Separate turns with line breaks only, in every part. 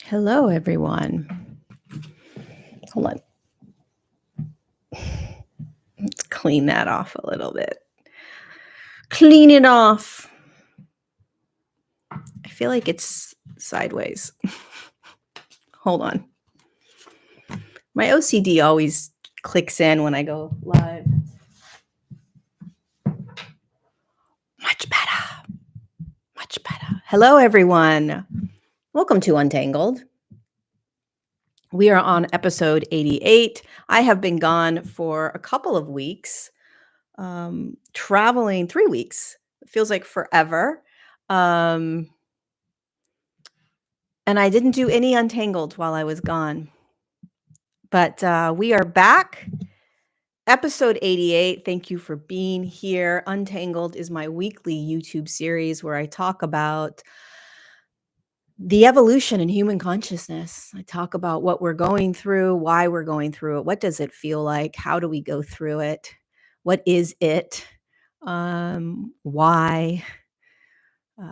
Hello, everyone. Hold on. Let's clean that off a little bit. Clean it off. I feel like it's sideways. Hold on. My OCD always clicks in when I go live. Much better. Much better. Hello, everyone. Welcome to Untangled. We are on episode 88. I have been gone for a couple of weeks, traveling 3 weeks. It feels like forever. And I didn't do any Untangled while I was gone. But we are back. Episode 88. Thank you for being here. Untangled is my weekly YouTube series where I talk about the evolution in human consciousness. I talk about what we're going through, why we're going through it, what does it feel like, how do we go through it, what is it, why.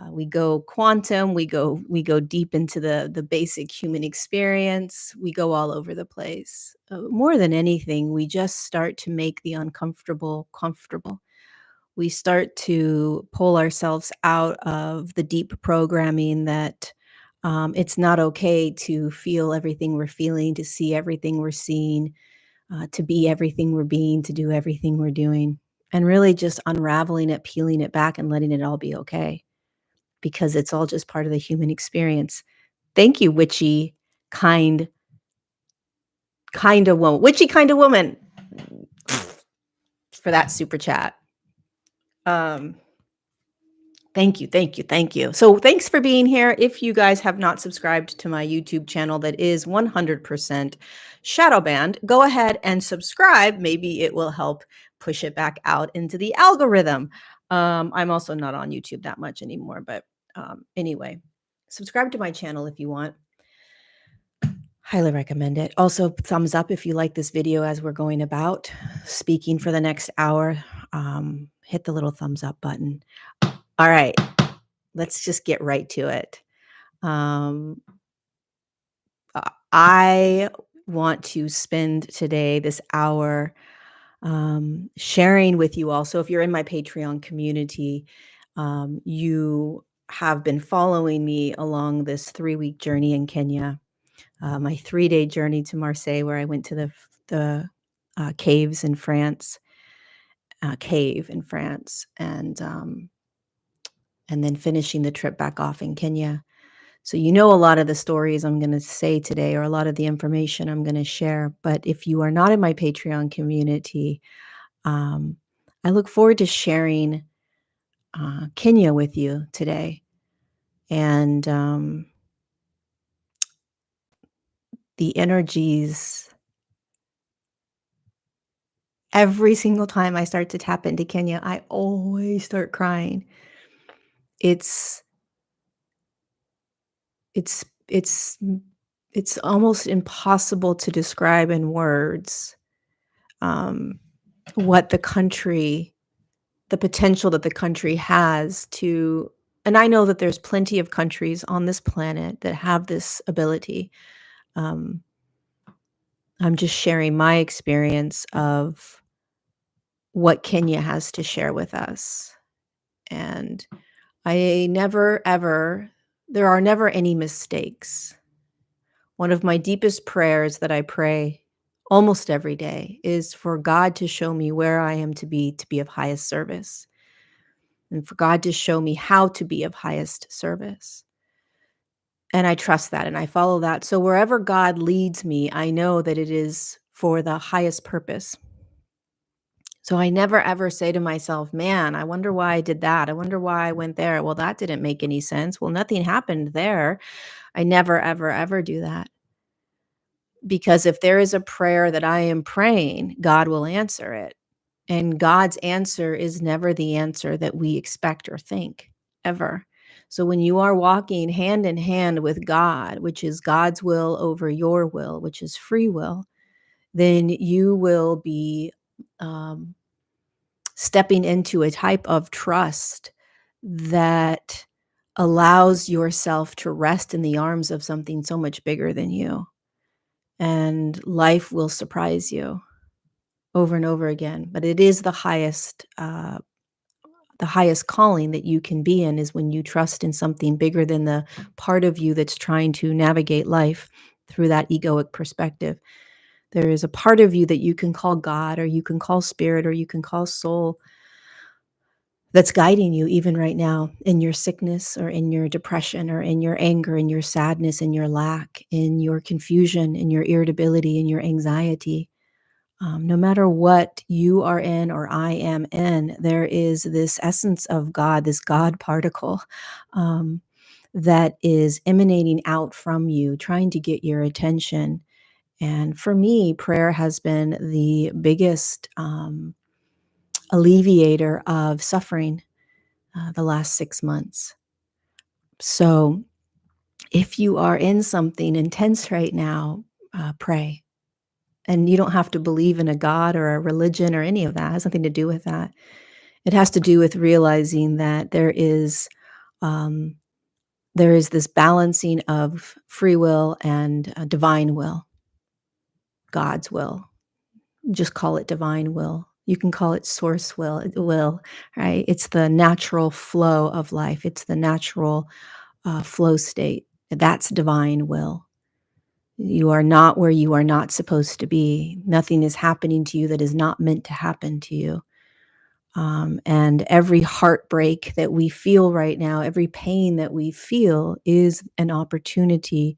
We go quantum. We go deep into the basic human experience. We go all over the place. More than anything, we just start to make the uncomfortable comfortable. We start to pull ourselves out of the deep programming that it's not okay to feel everything we're feeling, to see everything we're seeing, to be everything we're being, to do everything we're doing, and really just unraveling it, peeling it back, and letting it all be okay. Because it's all just part of the human experience. Thank you, witchy, kind of woman. Witchy kind of woman for that super chat. Thank you. So thanks for being here. If you guys have not subscribed to my YouTube channel that is 100% shadow banned, go ahead and subscribe. Maybe it will help push it back out into the algorithm. I'm also not on YouTube that much anymore, but anyway, subscribe to my channel if you want. Highly recommend it. Also, thumbs up if you like this video as we're going about speaking for the next hour. Hit the little thumbs up button. All right, let's just get right to it. I want to spend today, this hour, sharing with you all. So if you're in my Patreon community, you have been following me along this 3-week journey in Kenya. My 3-day journey to Marseille, where I went to the caves in France, and then finishing the trip back off in Kenya. So you know a lot of the stories I'm going to say today, or a lot of the information I'm going to share. But if you are not in my Patreon community, I look forward to sharing Kenya with you today. And the energies, every single time I start to tap into Kenya, I always start crying. It's almost impossible to describe in words what the potential that the country has to, and I know that there's plenty of countries on this planet that have this ability. I'm just sharing my experience of what Kenya has to share with us. And there are never any mistakes. One of my deepest prayers that I pray almost every day is for God to show me where I am to be of highest service, and for God to show me how to be of highest service. And I trust that and I follow that. So wherever God leads me, I know that it is for the highest purpose. So I never ever say to myself, man, I wonder why I did that. I wonder why I went there. Well, that didn't make any sense. Well, nothing happened there. I never, ever, ever do that. Because if there is a prayer that I am praying, God will answer it. And God's answer is never the answer that we expect or think, ever. So when you are walking hand in hand with God, which is God's will over your will, which is free will, then you will be stepping into a type of trust that allows yourself to rest in the arms of something so much bigger than you, and life will surprise you over and over again. But it is the highest calling that you can be in is when you trust in something bigger than the part of you that's trying to navigate life through that egoic perspective. There is a part of you that you can call God, or you can call spirit, or you can call soul, that's guiding you even right now in your sickness or in your depression or in your anger, in your sadness, in your lack, in your confusion, in your irritability, in your anxiety. No matter what you are in or I am in, there is this essence of God, this God particle, um, that is emanating out from you, trying to get your attention. And for me, prayer has been the biggest alleviator of suffering the last 6 months. So if you are in something intense right now, pray. And you don't have to believe in a God or a religion or any of that. It has nothing to do with that. It has to do with realizing that um, there is this balancing of free will and divine will, God's will. Just call it divine will. You can call it source will, right? It's the natural flow of life. It's the natural flow state. That's divine will. You are not where you are not supposed to be. Nothing is happening to you that is not meant to happen to you. And every heartbreak that we feel right now, every pain that we feel is an opportunity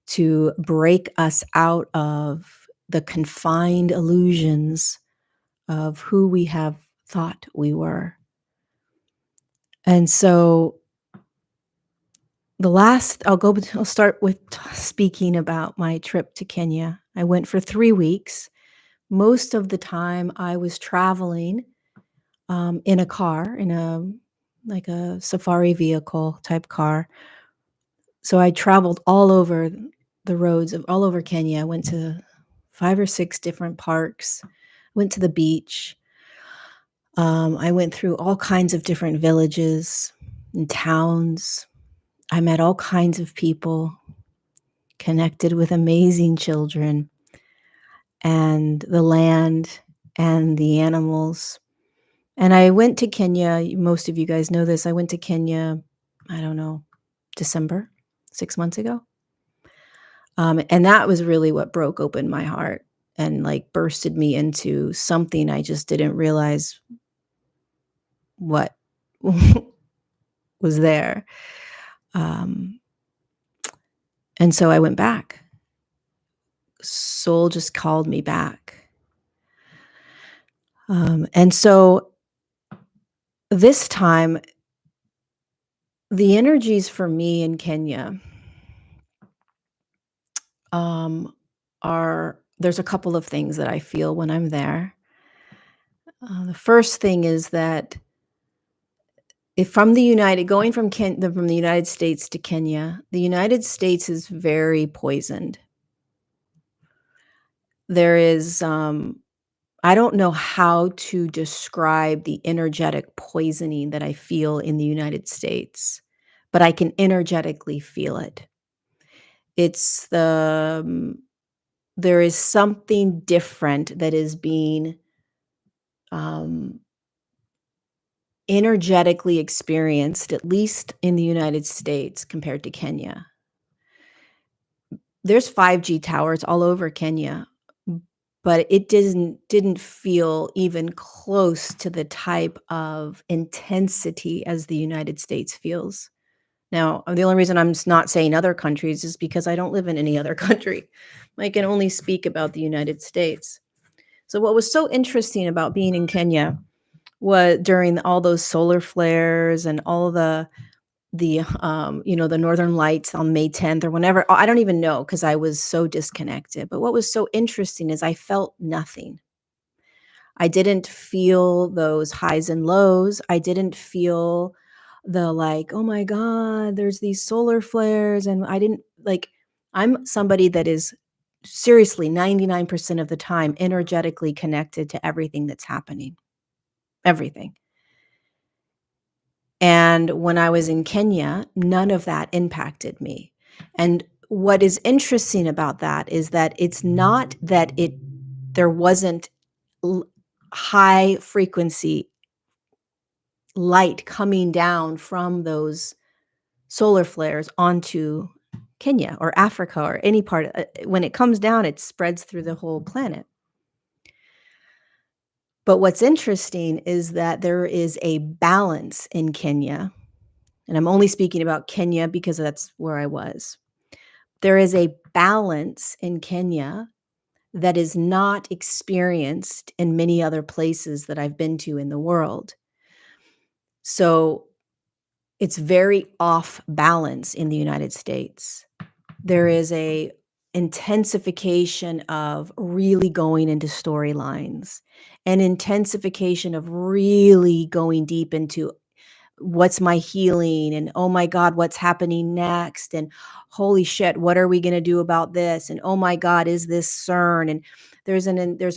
to break us out of the confined illusions of who we have thought we were. And so I'll start with speaking about my trip to Kenya. I went for 3 weeks. Most of the time I was traveling, in a car, in like a safari vehicle type car. So I traveled all over the roads of all over Kenya. I went to 5 or 6 different parks, went to the beach. I went through all kinds of different villages and towns. I met all kinds of people, connected with amazing children and the land and the animals. And I went to Kenya. Most of you guys know this. I went to Kenya, I don't know, December, 6 months ago. And that was really what broke open my heart and like bursted me into something I just didn't realize what was there. Um, and so I went back. Soul just called me back. And so this time, the energies for me in Kenya are there's a couple of things that I feel when I'm there. The first thing is that if from the United going from the United States to Kenya, the United States is very poisoned. There is, I don't know how to describe the energetic poisoning that I feel in the United States, but I can energetically feel it. It's there is something different that is being um, energetically experienced, at least in the United States compared to Kenya. There's 5G towers all over Kenya, but it didn't feel even close to the type of intensity as the United States feels. Now, the only reason I'm not saying other countries is because I don't live in any other country. I can only speak about the United States. So what was so interesting about being in Kenya was during all those solar flares and all the northern lights on May 10th or whenever, I don't even know because I was so disconnected. But what was so interesting is I felt nothing. I didn't feel those highs and lows. I didn't feel the like, oh my God, there's these solar flares. And I didn't like, I'm somebody that is seriously 99% of the time energetically connected to everything that's happening. Everything. And when I was in Kenya, none of that impacted me. And what is interesting about that is that it's not that there wasn't l- high frequency light coming down from those solar flares onto Kenya or Africa or any part. When it comes down, it spreads through the whole planet. But what's interesting is that there is a balance in Kenya, and I'm only speaking about Kenya because that's where I was. There is a balance in Kenya that is not experienced in many other places that I've been to in the world. So it's very off balance in the United States. There is a intensification of really going into storylines, an intensification of really going deep into what's my healing and oh my god, what's happening next, and holy shit, what are we going to do about this, and oh my god, is this CERN, and there's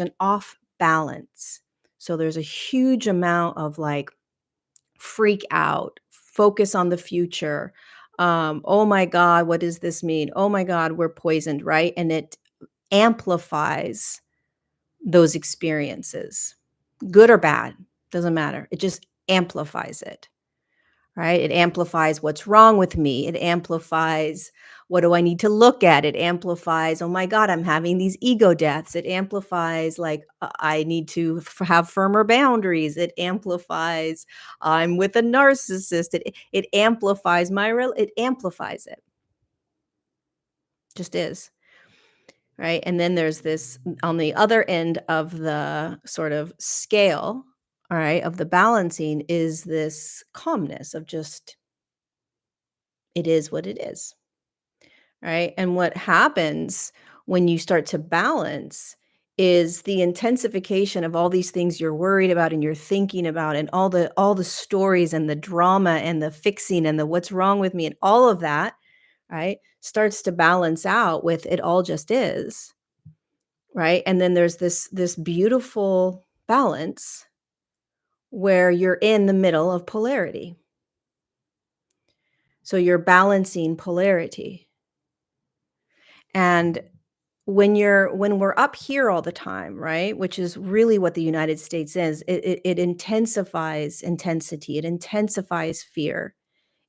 an off balance. So there's a huge amount of like freak out, focus on the future. Oh my God, what does this mean? Oh my God, we're poisoned, right? And it amplifies those experiences, good or bad, doesn't matter. It just amplifies it. Right? It amplifies what's wrong with me. It amplifies what do I need to look at? It amplifies, oh my God, I'm having these ego deaths. It amplifies, like, I need to have firmer boundaries. It amplifies, I'm with a narcissist. It amplifies it amplifies it. Just is. Right. And then there's this on the other end of the sort of scale, all right, of the balancing is this calmness of just, it is what it is. Right? And what happens when you start to balance is the intensification of all these things you're worried about and you're thinking about and all the stories and the drama and the fixing and the what's wrong with me and all of that, right? Starts to balance out with it all just is, right? And then there's this beautiful balance where you're in the middle of polarity. So you're balancing polarity. And when we're up here all the time, right, which is really what the United States is, it intensifies intensity, it intensifies fear,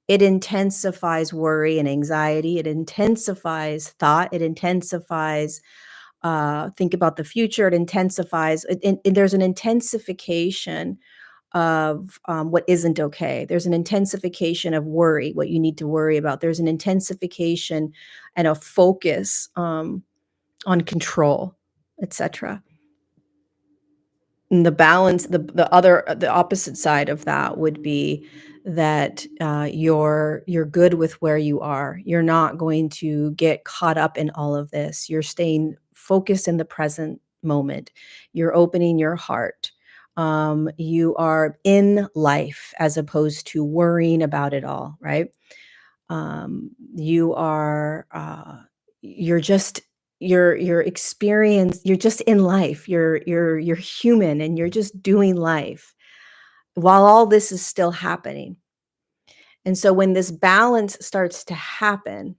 it intensifies worry and anxiety, it intensifies thought, it intensifies, think about the future, it intensifies, there's an intensification of, what isn't okay. There's an intensification of worry, what you need to worry about. There's an intensification and a focus, on control, etcetera. And the balance, the opposite side of that would be that, you're good with where you are. You're not going to get caught up in all of this. You're staying focused in the present moment. You're opening your heart. You are in life as opposed to worrying about it all, right? You are, you're just you're experience you're just in life. You're human and you're just doing life while all this is still happening. And so when this balance starts to happen,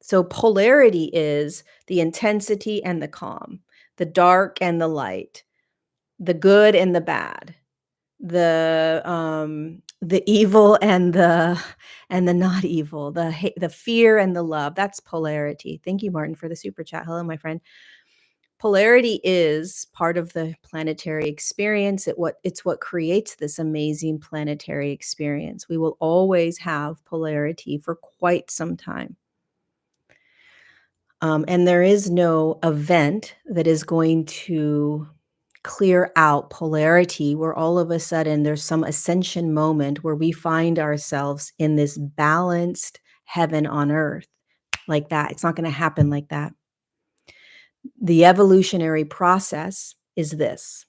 so polarity is the intensity and the calm, the dark and the light, the good and the bad, the evil and the not evil, the fear and the love. That's polarity. Thank you, Martin, for the super chat. Hello, my friend. Polarity is part of the planetary experience. It's what creates this amazing planetary experience. We will always have polarity for quite some time. And there is no event that is going to clear out polarity where all of a sudden there's some ascension moment where we find ourselves in this balanced heaven on earth like that. It's not going to happen like that. The evolutionary process is this,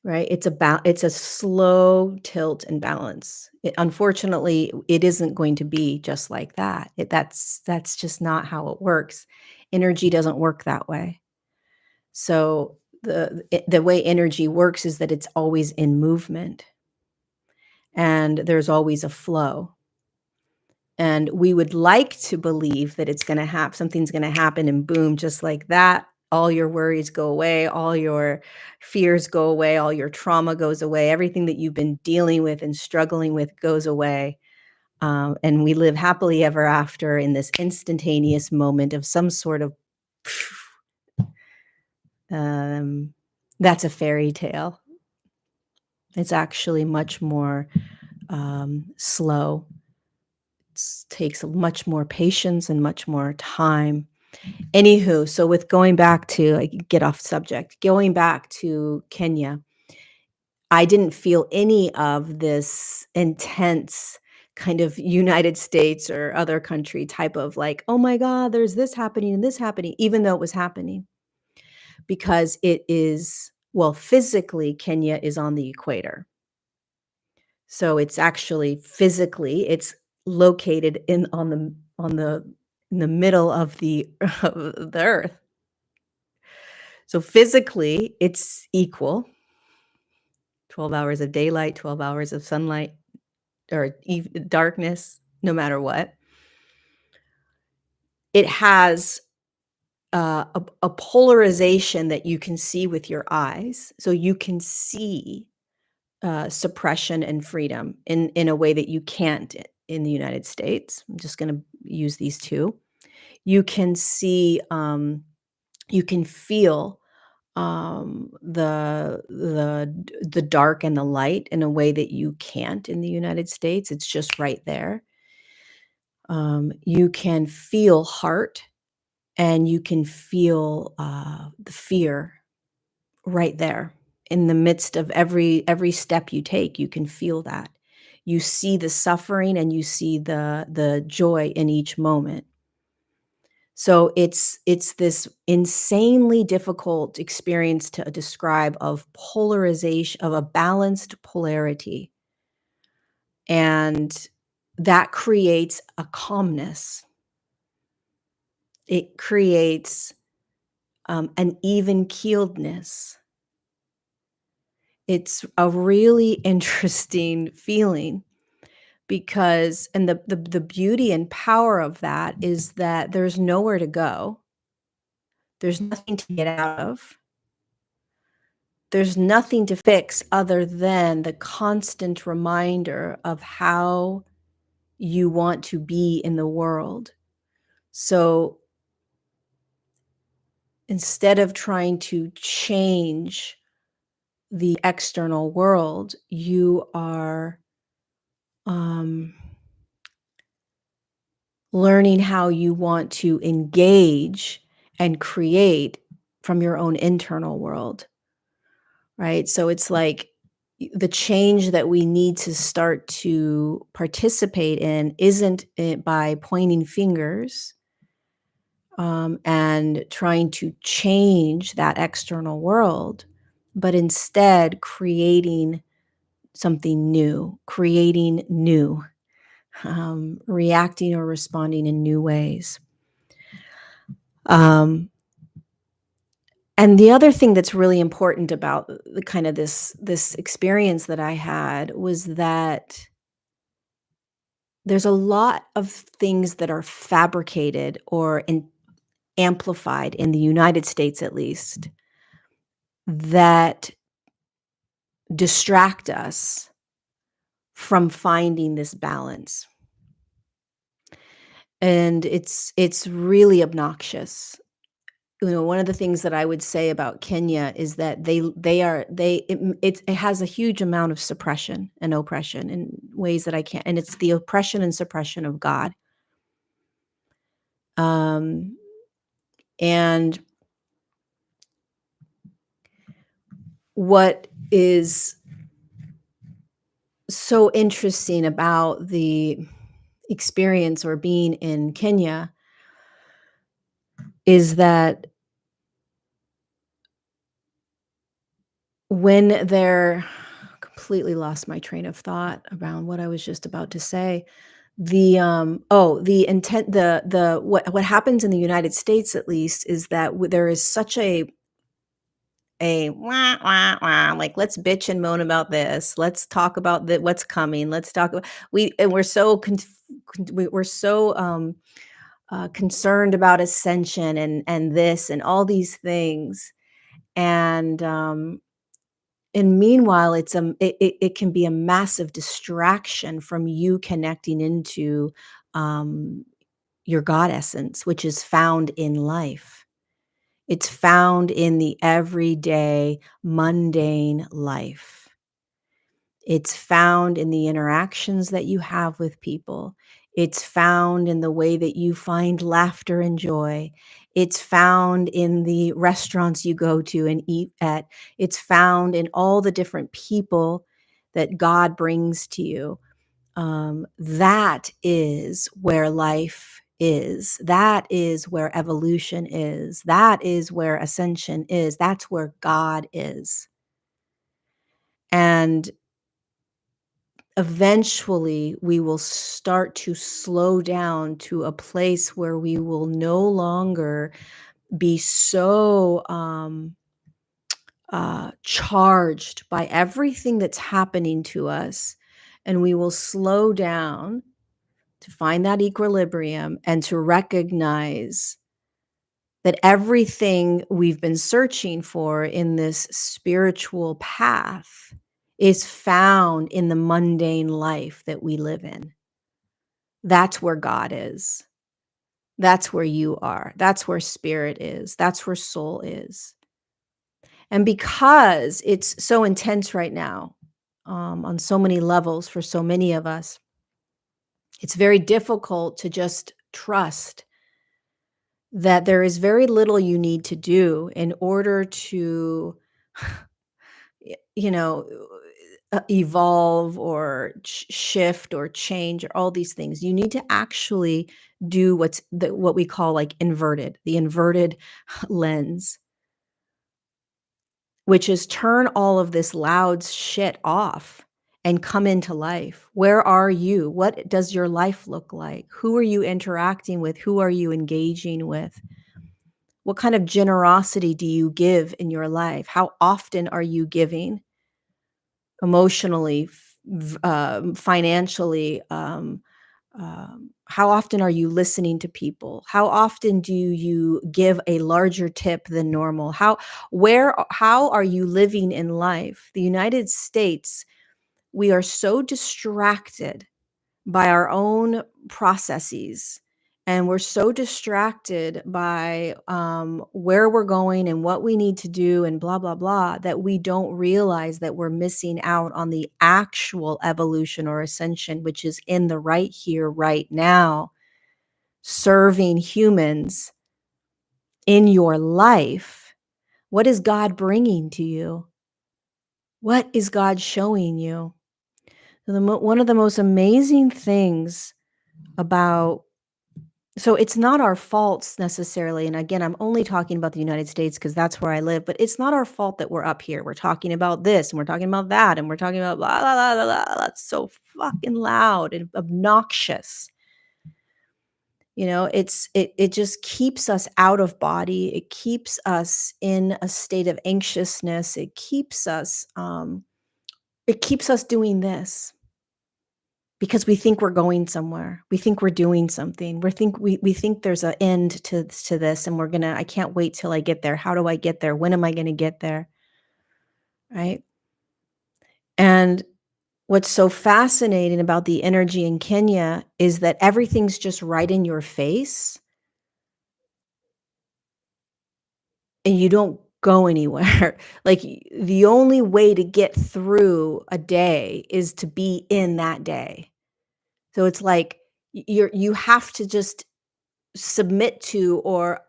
right? It's a slow tilt and balance. Unfortunately, it isn't going to be just like that. That's just not how it works. Energy doesn't work that way. So the way energy works is that it's always in movement. and there's always a flow. And we would like to believe that it's gonna happen, something's gonna happen and boom, just like that, all your worries go away, all your fears go away, all your trauma goes away, everything that you've been dealing with and struggling with goes away, and we live happily ever after in this instantaneous moment of some sort of um, that's a fairy tale. It's actually much more, slow. Takes much more patience and much more time. Anywho, so with going back to, I get off subject, going back to Kenya, I didn't feel any of this intense kind of United States or other country type of like, "Oh my god, there's this happening and this happening," even though it was happening, because it is well, physically, Kenya is on the equator. So it's actually physically, it's located on the in the middle of the of the earth. So physically, it's equal, 12 hours of daylight, 12 hours of sunlight or darkness, no matter what. It has a polarization that you can see with your eyes. So you can see suppression and freedom in a way that you can't in the United States. I'm just going to use these two. You can see, you can feel the dark and the light in a way that you can't in the United States. It's just right there. You can feel heart and you can feel the fear right there in the midst of every step you take. You can feel that. You see the suffering and you see the joy in each moment. So it's this insanely difficult experience to describe of polarization, of a balanced polarity, and that creates a calmness. It creates, an even-keeledness. It's a really interesting feeling because and the beauty and power of that is that there's nowhere to go. There's nothing to get out of. There's nothing to fix other than the constant reminder of how you want to be in the world. So instead of trying to change the external world, you are um, learning how you want to engage and create from your own internal world. Right? So it's like the change that we need to start to participate in isn't by pointing fingers, and trying to change that external world, but instead creating something new, creating new, reacting or responding in new ways. Um, And the other thing that's really important about the kind of this experience that I had was that there's a lot of things that are fabricated or amplified in the United States at least that distract us from finding this balance. And it's really obnoxious. One of the things that I would say about Kenya is that it has a huge amount of suppression and oppression in ways that I can't, and it's the oppression and suppression of God. Um, and what is so interesting about the experience or being in Kenya is that when they're completely lost my train of thought around what I was just about to say. The intent the what happens in the United States at least is that there is such a wah, wah, wah, like, let's bitch and moan about this. Let's talk about what's coming. Let's talk about we're so we're so concerned about ascension and this and all these things. And meanwhile, it can be a massive distraction from you connecting into um, your God essence, which is found in life. It's found in the everyday, mundane life. It's found in the interactions that you have with people. It's found in the way that you find laughter and joy. It's found in the restaurants you go to and eat at. It's found in all the different people that God brings to you. That is where life is. That is where evolution is. That is where ascension is. That's where God is. And eventually, we will start to slow down to a place where we will no longer be so charged by everything that's happening to us. And we will slow down to find that equilibrium and to recognize that everything we've been searching for in this spiritual path is found in the mundane life that we live in. That's where God is. That's where you are. That's where spirit is. That's where soul is. And because it's so intense right now, on so many levels for so many of us, it's very difficult to just trust that there is very little you need to do in order to, you know, evolve or shift or change or all these things. You need to actually do what we call like the inverted lens, which is turn all of this loud shit off and come into life. Where are you? What does your life look like? Who are you interacting with? Who are you engaging with? What kind of generosity do you give in your life? How often are you giving emotionally, financially? How often are you listening to people? How often do you give a larger tip than normal? How are you living in life? The United States, we are so distracted by our own processes. And we're so distracted by where we're going and what we need to do and blah, blah, blah, that we don't realize that we're missing out on the actual evolution or ascension, which is in the right here, right now, serving humans in your life. What is God bringing to you? What is God showing you? One of the most amazing things about So it's not our faults necessarily, and again, I'm only talking about the United States because that's where I live, but it's not our fault that we're up here. We're talking about this, and we're talking about that, and we're talking about blah, blah, blah, blah, blah. That's so fucking loud and obnoxious. It just keeps us out of body. It keeps us in a state of anxiousness. It keeps us doing this. Because we think we're going somewhere. We think we're doing something. We think there's an end to this, and I can't wait till I get there. How do I get there? When am I gonna get there? Right? And what's so fascinating about the energy in Kenya is that everything's just right in your face, and you don't go anywhere. Like, the only way to get through a day is to be in that day. So it's like you have to just submit to, or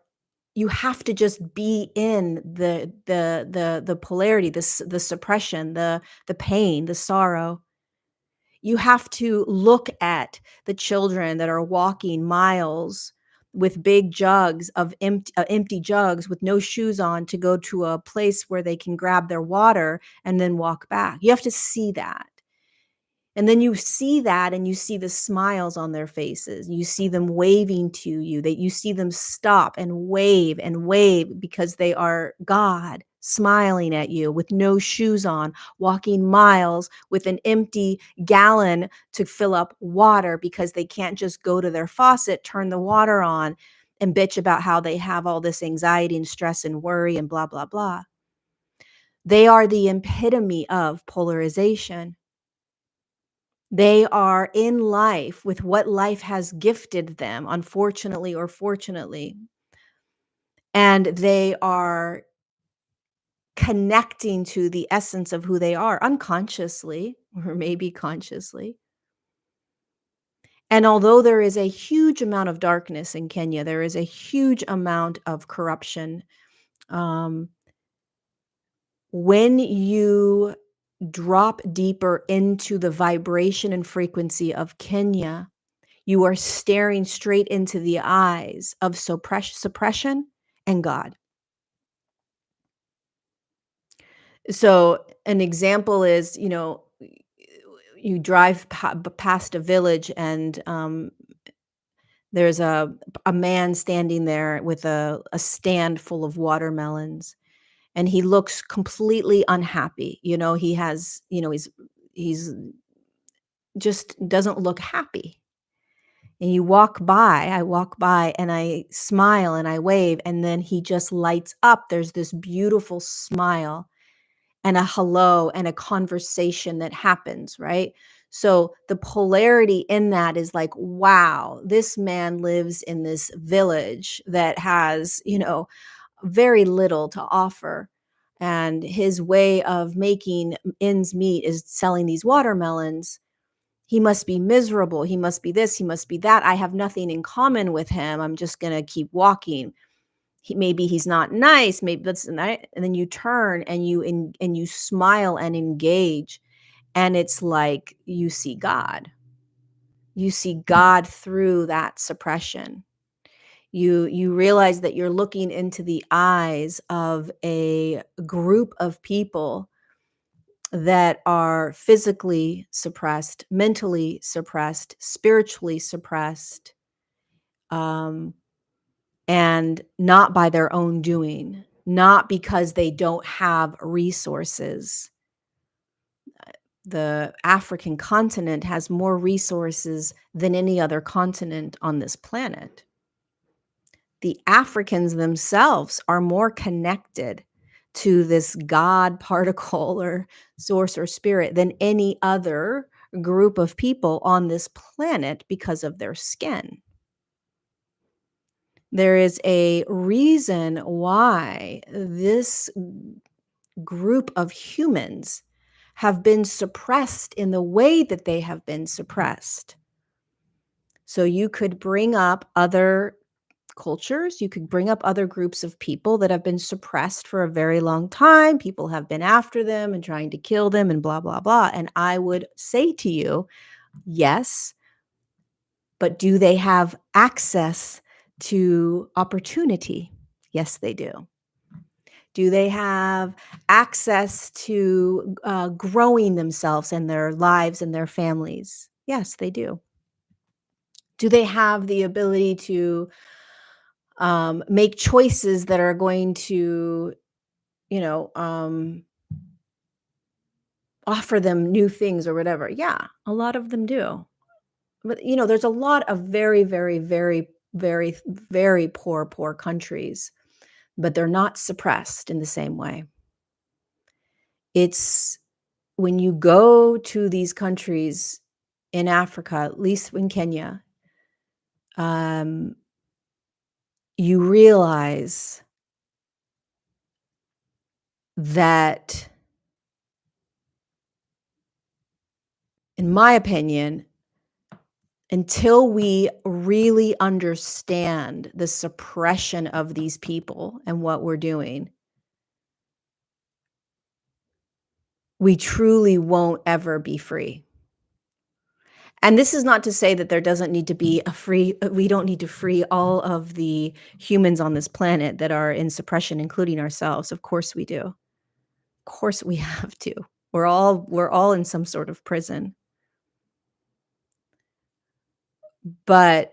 you have to just be in the polarity, the suppression, the pain, the sorrow. You have to look at the children that are walking miles with big jugs of empty jugs with no shoes on to go to a place where they can grab their water and then walk back. You have to see that. And then you see that, and you see the smiles on their faces. You see them waving to you, that you see them stop and wave because they are God smiling at you with no shoes on, walking miles with an empty gallon to fill up water because they can't just go to their faucet, turn the water on, and bitch about how they have all this anxiety and stress and worry and blah, blah, blah. They are the epitome of polarization. They are in life with what life has gifted them, unfortunately or fortunately, and they are connecting to the essence of who they are unconsciously or maybe consciously. And although there is a huge amount of darkness in Kenya, there is a huge amount of corruption. Um, when you drop deeper into the vibration and frequency of Kenya, you are staring straight into the eyes of suppression and God. So an example is, you drive past a village and there's a man standing there with a stand full of watermelons, and he looks completely unhappy. He has, he's just doesn't look happy. And I walk by and I smile and I wave, and then he just lights up. There's this beautiful smile and a hello and a conversation that happens, right? So the polarity in that is like, wow, this man lives in this village that has, very little to offer. And his way of making ends meet is selling these watermelons. He must be miserable. He must be this. He must be that. I have nothing in common with him. I'm just going to keep walking. Maybe he's not nice, maybe that's nice, and then you turn and you smile and engage, and it's like you see God through that suppression. You realize that you're looking into the eyes of a group of people that are physically suppressed, mentally suppressed, spiritually suppressed, um, and not by their own doing, not because they don't have resources. The African continent has more resources than any other continent on this planet. The Africans themselves are more connected to this God particle or source or spirit than any other group of people on this planet because of their skin. There is a reason why this group of humans have been suppressed in the way that they have been suppressed. So you could bring up other cultures, you could bring up other groups of people that have been suppressed for a very long time. People have been after them and trying to kill them and blah, blah, blah. And I would say to you, yes, but do they have access to opportunity? Yes, they do. Do they have access to growing themselves and their lives and their families? Yes, they do. Do they have the ability to make choices that are going to, you know, um, offer them new things or whatever? Yeah, a lot of them do. But, there's a lot of very, very, very, very, very poor countries, but they're not suppressed in the same way. It's when you go to these countries in Africa, at least in Kenya, um, you realize that, in my opinion, until we really understand the suppression of these people and what we're doing, we truly won't ever be free. And this is not to say that there doesn't need to be we don't need to free all of the humans on this planet that are in suppression, including ourselves. Of course we do. Of course we have to. We're all in some sort of prison. But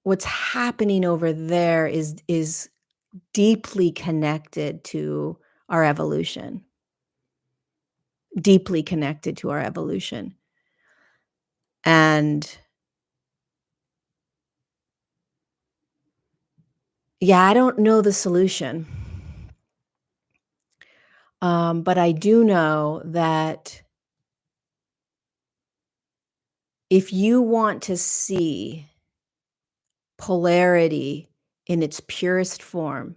what's happening over there is deeply connected to our evolution, deeply connected to our evolution. And yeah, I don't know the solution. But I do know that if you want to see polarity in its purest form,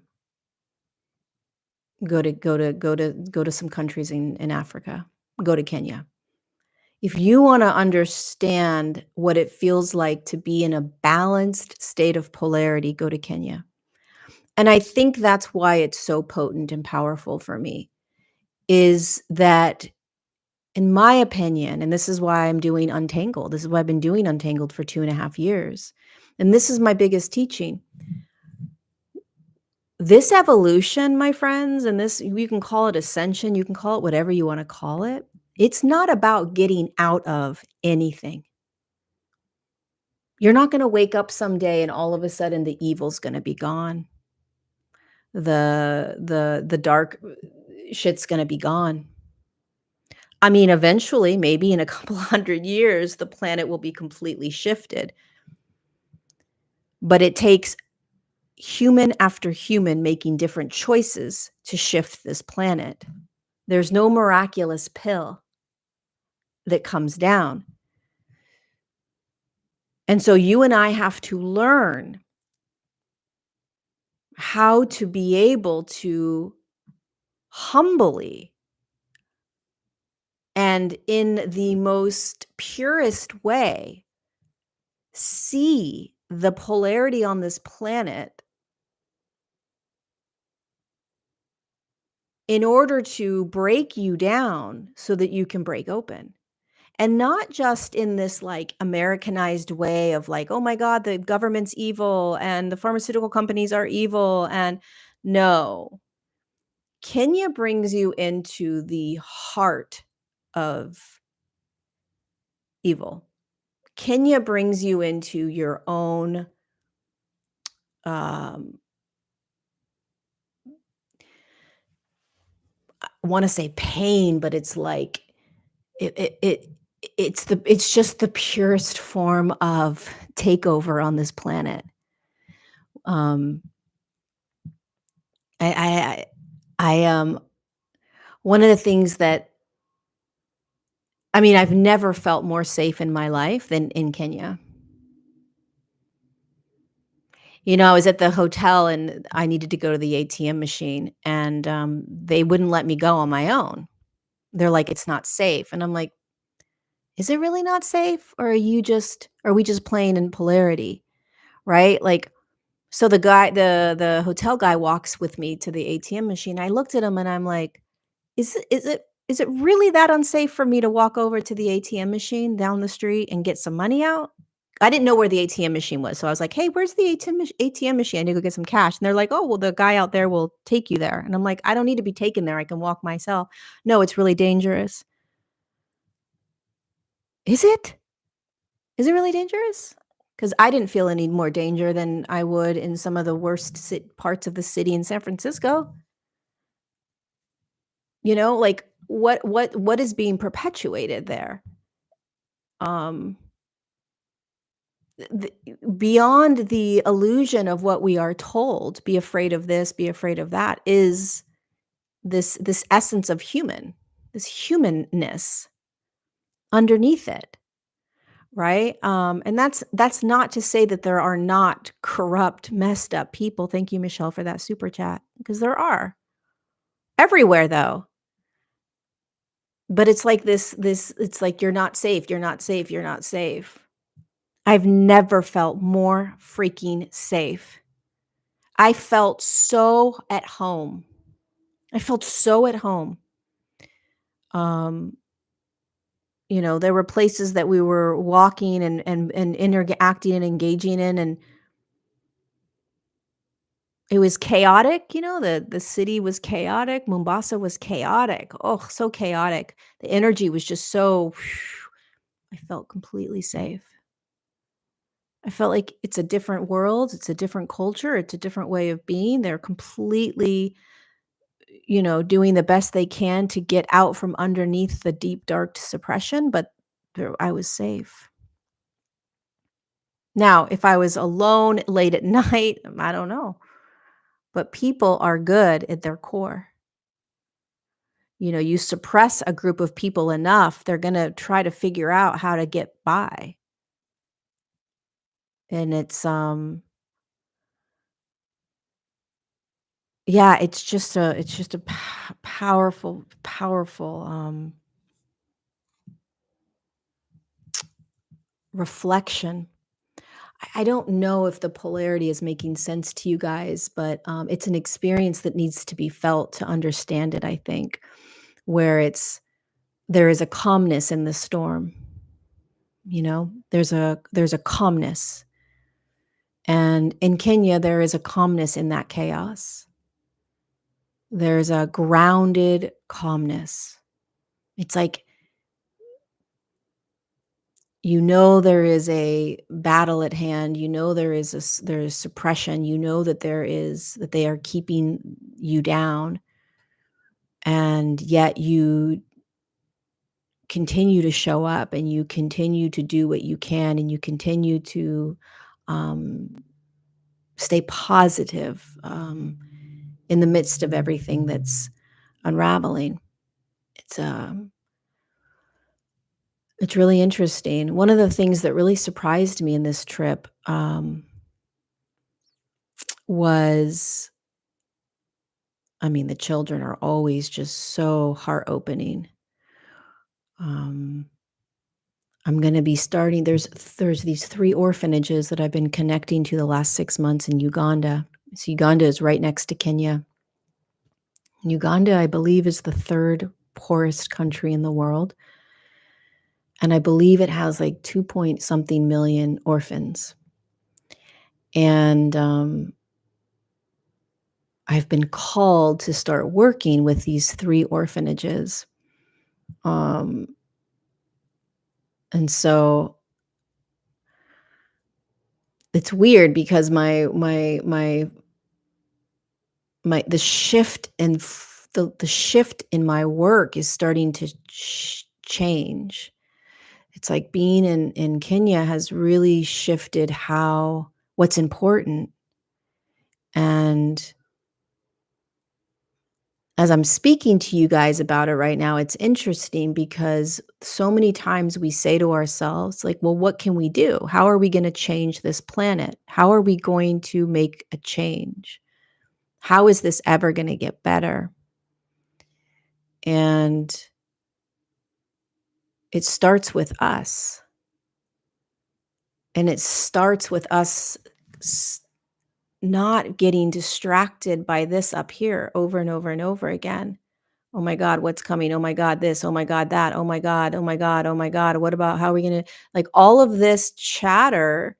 go to some countries in Africa. Go to Kenya. If you wanna understand what it feels like to be in a balanced state of polarity, go to Kenya. And I think that's why it's so potent and powerful for me, is that in my opinion, and this is why I'm doing Untangled, this is why I've been doing Untangled for 2.5 years, and this is my biggest teaching. This evolution, my friends, and this you can call it ascension, you can call it whatever you wanna call it. It's not about getting out of anything. You're not gonna wake up someday and all of a sudden the evil's gonna be gone. The dark shit's gonna be gone. I mean, eventually, maybe in a couple 100 years, the planet will be completely shifted, but it takes human after human making different choices to shift this planet. There's no miraculous pill that comes down. And so you and I have to learn how to be able to humbly and in the most purest way see the polarity on this planet in order to break you down so that you can break open. And not just in this like Americanized way of like, oh my God, the government's evil and the pharmaceutical companies are evil. And no, Kenya brings you into the heart of evil. Kenya brings you into your own, um, I want to say pain, but it's like it, it, it, it's just the purest form of takeover on this planet. Um, I one of the things that I mean, I've never felt more safe in my life than in Kenya. You know, I was at the hotel and I needed to go to the ATM machine and, they wouldn't let me go on my own. They're like, "It's not safe." And I'm like, "Is it really not safe? Or are we just playing in polarity?" Right? Like, so the hotel guy walks with me to the ATM machine. I looked at him and I'm like, is it really that unsafe for me to walk over to the ATM machine down the street and get some money out? I didn't know where the ATM machine was, so I was like, "Hey, where's the ATM machine? I need to go get some cash." And they're like, "Oh, well, the guy out there will take you there." And I'm like, "I don't need to be taken there. I can walk myself." "No, it's really dangerous." "Is it? Is it really dangerous?" Because I didn't feel any more danger than I would in some of the worst parts of the city in San Francisco. You know, like, what is being perpetuated there? Um th Beyond the illusion of what we are told, "Be afraid of this, be afraid of that," is this essence of human, this humanness underneath it, right? And that's not to say that there are not corrupt, messed up people. Thank you, Michelle, for that super chat, because there are. Everywhere, though. But it's like this it's like, "You're not safe, you're not safe, you're not safe." I've never felt more freaking safe. I felt so at home. I felt so at home. Um, you know, there were places that we were walking and interacting and engaging in, and it was chaotic, you know, the city was chaotic, Mombasa was chaotic. Oh, so chaotic. The energy was just so I felt completely safe. I felt like it's a different world, it's a different culture, it's a different way of being. They're completely, doing the best they can to get out from underneath the deep, dark suppression, but I was safe. Now, if I was alone late at night, I don't know, but people are good at their core. You suppress a group of people enough, they're gonna try to figure out how to get by, and yeah, it's just a powerful, powerful, reflection. I don't know if the polarity is making sense to you guys, but, it's an experience that needs to be felt to understand it, I think, where there is a calmness in the storm, there's a calmness, and in Kenya, there is a calmness in that chaos. There's a grounded calmness. It's like, there is a battle at hand, there is suppression, that they are keeping you down, and yet you continue to show up, and you continue to do what you can, and you continue to, um, stay positive, in the midst of everything that's unraveling. It's, um it's really interesting. One of the things that really surprised me in this trip, was the children are always just so heart-opening. Um, I'm gonna be starting there's these 3 orphanages that I've been connecting to the last 6 months in Uganda. So Uganda is right next to Kenya. Uganda, I believe, is the 3rd poorest country in the world, and I believe it has, like, 2 point something million orphans. And, I've been called to start working with these 3 orphanages. Um, and so it's weird because my the shift in my work is starting to change. It's like being in Kenya has really shifted how what's important. And as I'm speaking to you guys about it right now, it's interesting because so many times we say to ourselves, like, well, what can we do? How are we going to change this planet? How are we going to make a change? How is this ever going to get better? And it starts with us. And it starts with us s- not getting distracted by this up here over and over and over again. Oh my God, what's coming? Oh my God, this. Oh my God, that. Oh my God. Oh my God. Oh my God. What about how are we going to, like, all of this chatter?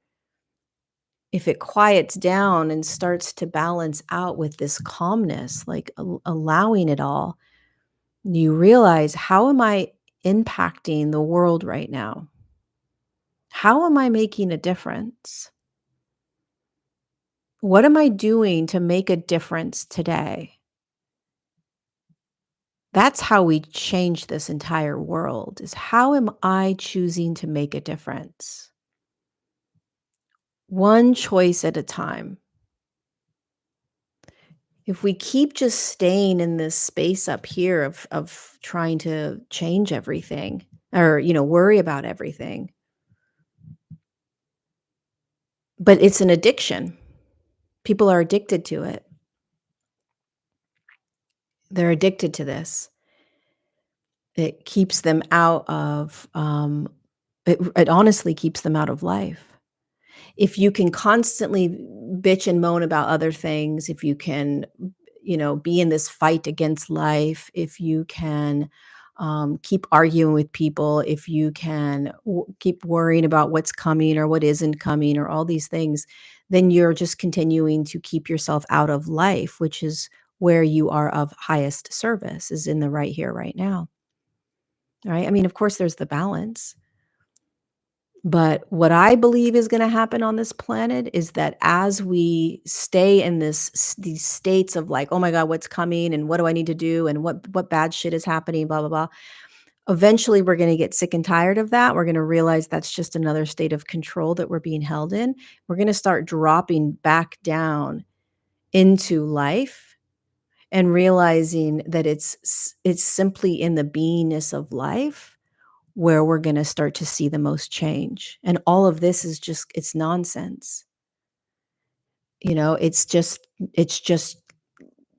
If it quiets down and starts to balance out with this calmness, like allowing it all, you realize, how am I impacting the world right now? How am I making a difference? What am I doing to make a difference today? That's how we change this entire world, is how am I choosing to make a difference? One choice at a time. If we keep just staying in this space up here of trying to change everything or, worry about everything, but it's an addiction. People are addicted to it. They're addicted to this. It keeps them out of, it honestly keeps them out of life. If you can constantly bitch and moan about other things, if you can, be in this fight against life, if you can, keep arguing with people, if you can keep worrying about what's coming or what isn't coming or all these things, then you're just continuing to keep yourself out of life, which is where you are of highest service, is in the right here, right now. Right? Of course, there's the balance. But what I believe is gonna happen on this planet is that as we stay in these states of like, "Oh my god, what's coming, and what do I need to do, and what bad shit is happening, blah, blah, blah." Eventually, we're gonna get sick and tired of that. We're gonna realize that's just another state of control that we're being held in. We're gonna start dropping back down into life and realizing that it's simply in the beingness of life where we're gonna start to see the most change, and all of this is just it's nonsense, it's just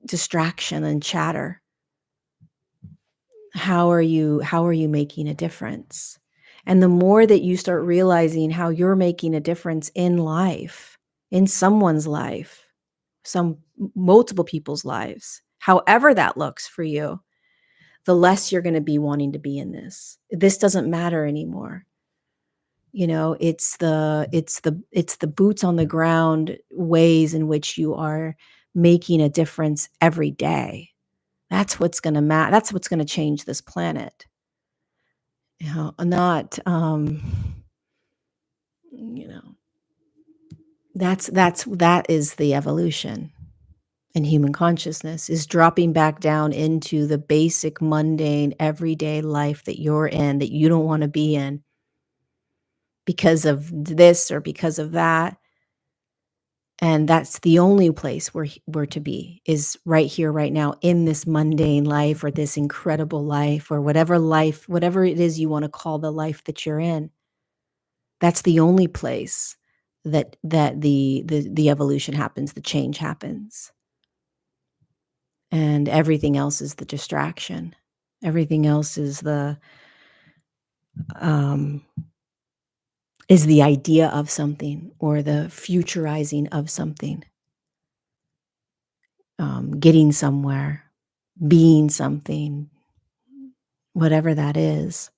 distraction and chatter. How are you making a difference? And the more that you start realizing how you're making a difference in life, in someone's life, multiple people's lives, however that looks for you, the less you're gonna be wanting to be in this. This doesn't matter anymore. It's the boots on the ground ways in which you are making a difference every day. That's what's gonna change this planet. Not, you know, that is the evolution in human consciousness, is dropping back down into the basic, mundane, everyday life that you're in, that you don't wanna be in because of this or because of that. And that's the only place we're to be, is right here, right now, in this mundane life or this incredible life, whatever it is you wanna call the life that you're in. That's the only place that the evolution happens, the change happens, and everything else is the distraction. Everything else um, is the idea of something or the futurizing of something, getting somewhere, being something, whatever that is.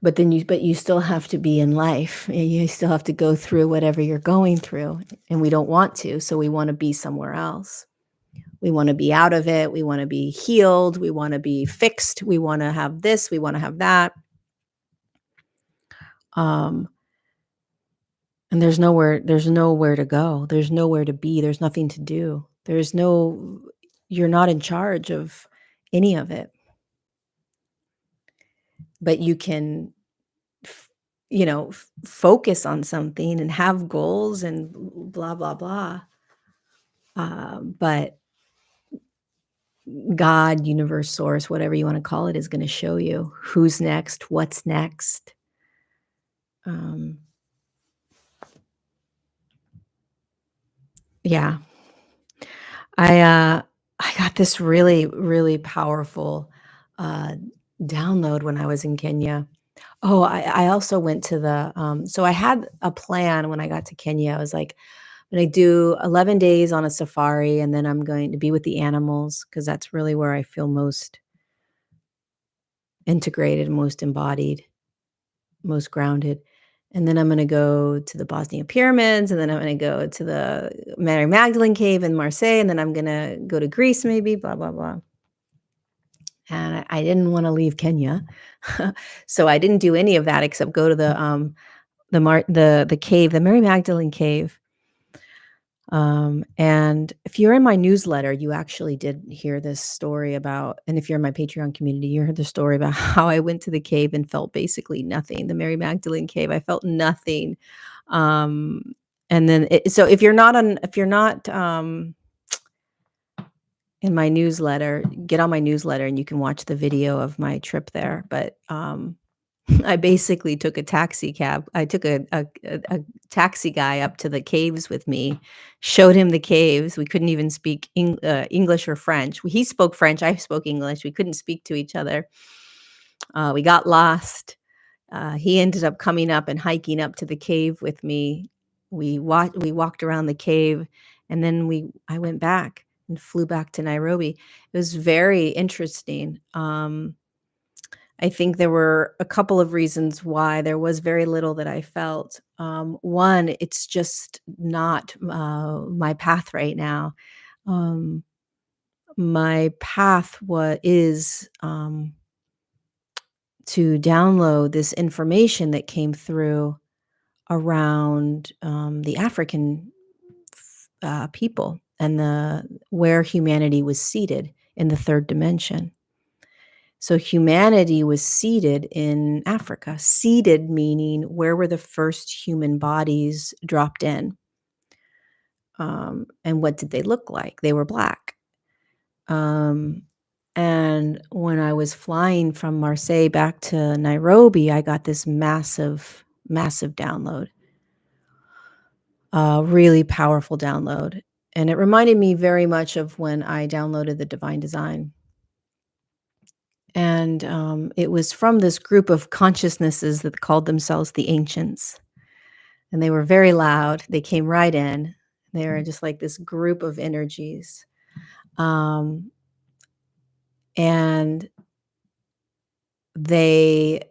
But you still have to be in life. You still have to go through whatever you're going through, and we don't want to, so we wanna be somewhere else. We wanna be out of it, we wanna be healed, we wanna be fixed, we wanna have this, we wanna have that, um, and there's nowhere to go, there's nowhere to be, there's nothing to do. You're not in charge of any of it, but you can f focus on something and have goals and blah, blah, blah, but God, universe, source, whatever you wanna call it, is gonna show you who's next, what's next. Um, yeah, I got this really, really powerful, uh, download when I was in Kenya. Oh, I also went to so I had a plan when I got to Kenya. I was like, "I'm gonna do 11 days on a safari, and then I'm going to be with the animals because that's really where I feel most integrated, most embodied, most grounded. And then I'm gonna go to the Bosnia pyramids, and then I'm gonna go to the Mary Magdalene cave in Marseille, and then I'm gonna go to Greece maybe, blah, blah, blah." And I didn't wanna leave Kenya. So I didn't do any of that except go to the cave, the Mary Magdalene cave. And if you're in my newsletter, you actually did hear this story about, and if you're in my Patreon community, you heard the story about how I went to the cave and felt basically nothing. The Mary Magdalene cave, I felt nothing. Um, and then so if you're not in my newsletter, get on my newsletter and you can watch the video of my trip there. But I basically took a taxi cab. I took a taxi guy up to the caves with me, showed him the caves. We couldn't even speak English or French. He spoke French, I spoke English. We couldn't speak to each other. We got lost. He ended up coming up and hiking up to the cave with me. We walked around the cave, and then I went back and flew back to Nairobi. It was very interesting. I think there were a couple of reasons why there was very little that I felt. One, it's just not my path right now. Um, my path is to download this information that came through around the African people and the where humanity was seated in the third dimension. So humanity was seated in Africa. Seated meaning where were the first human bodies dropped in, and what did they look like? They were black. Um, and when I was flying from Marseille back to Nairobi, I got this massive, massive download, a really powerful download. And it reminded me very much of when I downloaded the Divine Design. And it was from this group of consciousnesses that called themselves the Ancients. And they were very loud. They came right in. They were just like this group of energies. Um, and they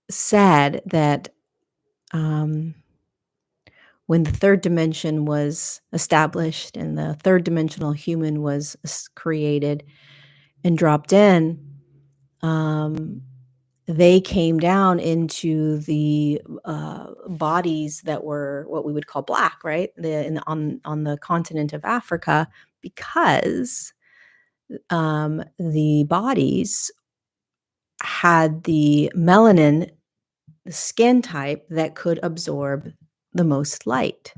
said that when the third dimension was established and the third dimensional human was created and dropped in, um, they came down into the bodies that were what we would call black, right? On the continent of Africa, because the bodies had the melanin skin type that could absorb the most light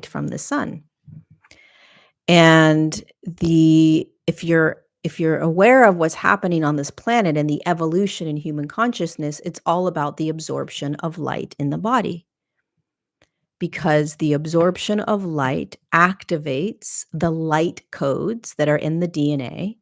from the sun. And if you're aware of what's happening on this planet and the evolution in human consciousness, it's all about the absorption of light in the body. Because the absorption of light activates the light codes that are in the DNA,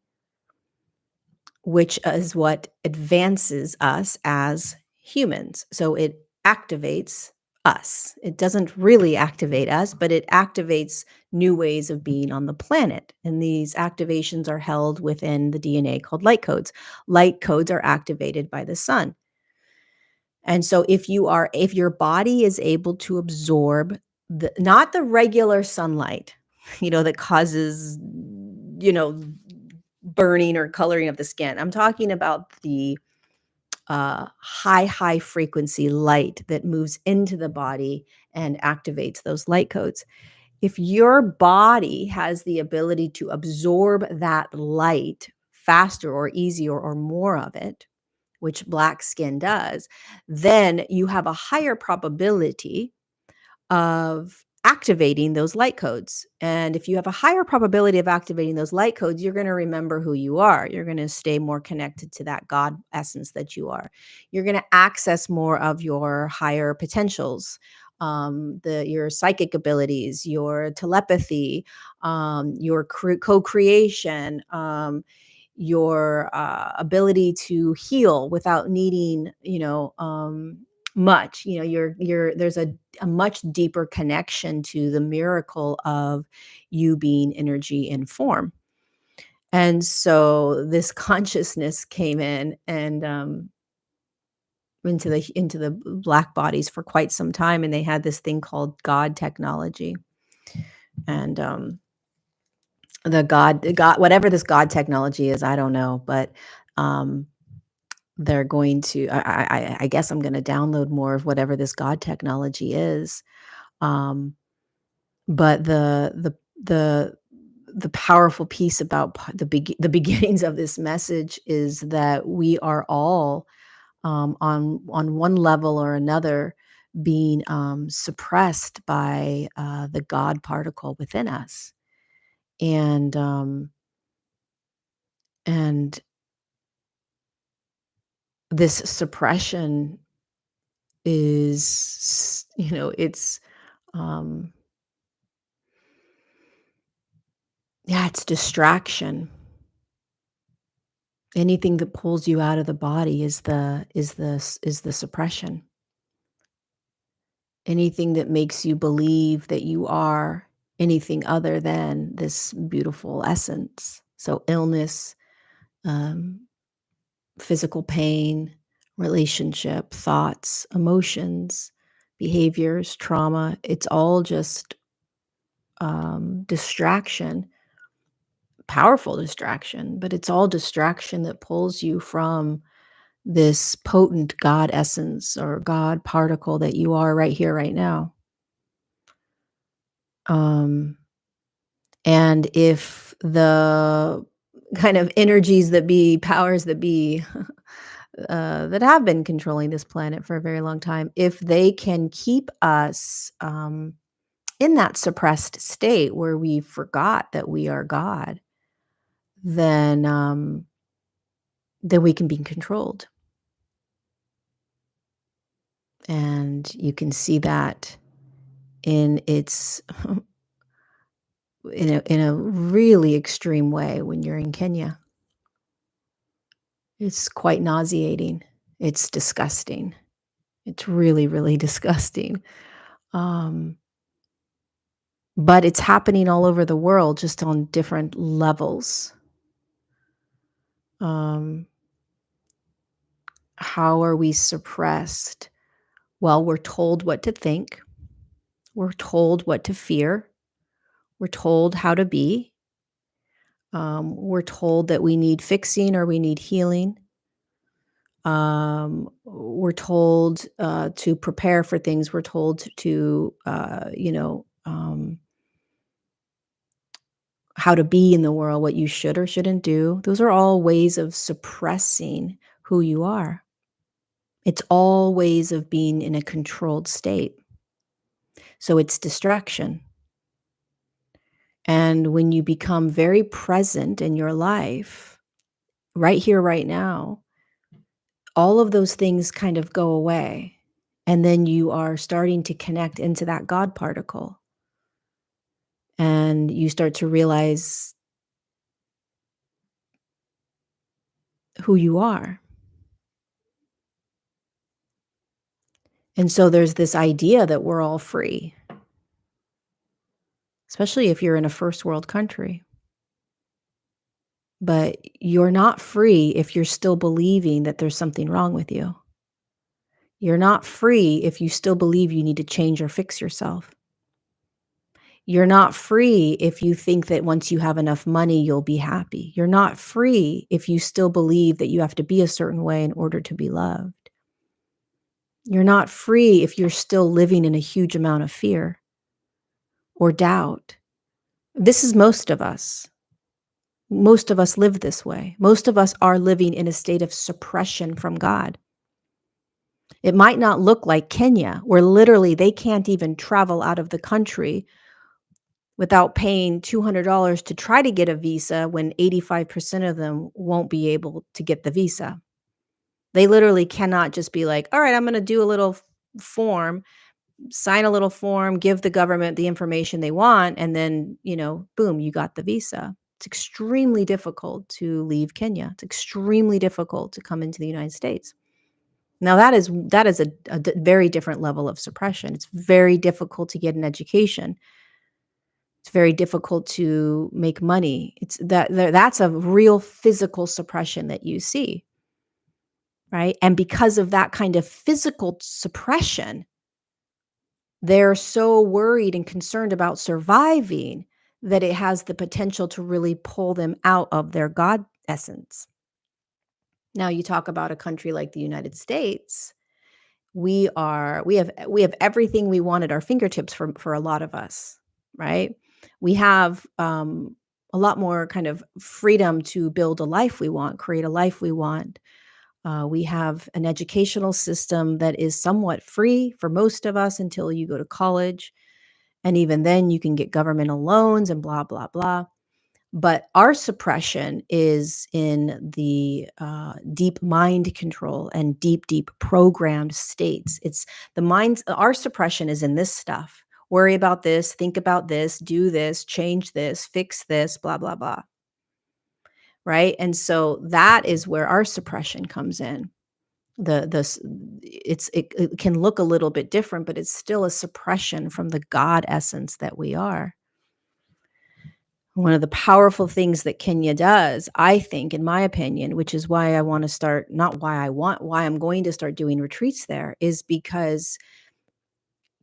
which is what advances us as humans. So it activates us. It doesn't really activate us, but it activates new ways of being on the planet. And these activations are held within the DNA called light codes. Light codes are activated by the sun. And so if your body is able to absorb not the regular sunlight, that causes, burning or coloring of the skin. I'm talking about the high frequency light that moves into the body and activates those light codes. If your body has the ability to absorb that light faster or easier or more of it, which black skin does, then you have a higher probability of activating those light codes. And if you have a higher probability of activating those light codes, you're going to remember who you are. You're going to stay more connected to that God essence that you are. You're going to access more of your higher potentials, your psychic abilities, your telepathy, your co-creation, your ability to heal without needing, much. There's a much deeper connection to the miracle of you being energy in form. And so this consciousness came in and into the black bodies for quite some time, and they had this thing called God technology. And the God, whatever this God technology is, I don't know, but um they're going to I guess I'm going to download more of whatever this God technology is. um But the the powerful piece about the beginnings of this message is that we are all, on one level or another, being suppressed by the God particle within us, and and this suppression is, it's um, yeah, it's distraction. Anything that pulls you out of the body is the suppression. Anything that makes you believe that you are anything other than this beautiful essence. So illness, um, physical pain, relationship, thoughts, emotions, behaviors, trauma, it's all just distraction powerful distraction, but it's all distraction that pulls you from this potent God essence or God particle that you are right here, right now. Um, and if the kind of energies that be, powers that be, that have been controlling this planet for a very long time, if they can keep us in that suppressed state where we forgot that we are God, then we can be controlled. And you can see that in its in a really extreme way when you're in Kenya. It's quite nauseating. It's disgusting. It's really, really disgusting. Um, but it's happening all over the world, just on different levels. Um, how are we suppressed? Well, we're told what to think. We're told what to fear. We're told how to be. We're told that we need fixing or we need healing. We're told to prepare for things. We're told to, how to be in the world, what you should or shouldn't do. Those are all ways of suppressing who you are. It's all ways of being in a controlled state. So it's distraction. And when you become very present in your life, right here, right now, all of those things kind of go away. And then you are starting to connect into that God particle. And you start to realize who you are. And so there's this idea that we're all free, especially if you're in a first world country. But you're not free if you're still believing that there's something wrong with you. You're not free if you still believe you need to change or fix yourself. You're not free if you think that once you have enough money, you'll be happy. You're not free if you still believe that you have to be a certain way in order to be loved. You're not free if you're still living in a huge amount of fear or doubt. This is most of us. Most of us live this way. Most of us are living in a state of suppression from God. It might not look like Kenya, where literally they can't even travel out of the country without paying $200 to try to get a visa when 85% of them won't be able to get the visa. They literally cannot just be like, all right, I'm going to do a little form, sign a little form, give the government the information they want, and then, boom, you got the visa. It's extremely difficult to leave Kenya. It's extremely difficult to come into the United States. Now that is a very different level of suppression. It's very difficult to get an education. It's very difficult to make money. It's that's a real physical suppression that you see, right? And because of that kind of physical suppression, they're so worried and concerned about surviving that it has the potential to really pull them out of their God essence. Now you talk about a country like the United States, we have everything we want at our fingertips for a lot of us, right? We have a lot more kind of freedom to build a life we want, create a life we want. We have an educational system that is somewhat free for most of us until you go to college. And even then, you can get governmental loans and blah, blah, blah. But our suppression is in the deep mind control and deep, deep programmed states. It's the mind's, our suppression is in this stuff. Worry about this, think about this, do this, change this, fix this, blah, blah, blah. Right. And so that is where our suppression comes in. It can look a little bit different, but it's still a suppression from the God essence that we are. One of the powerful things that Kenya does, I think, in my opinion, which is why I want to start, not why I'm going to start doing retreats there, is because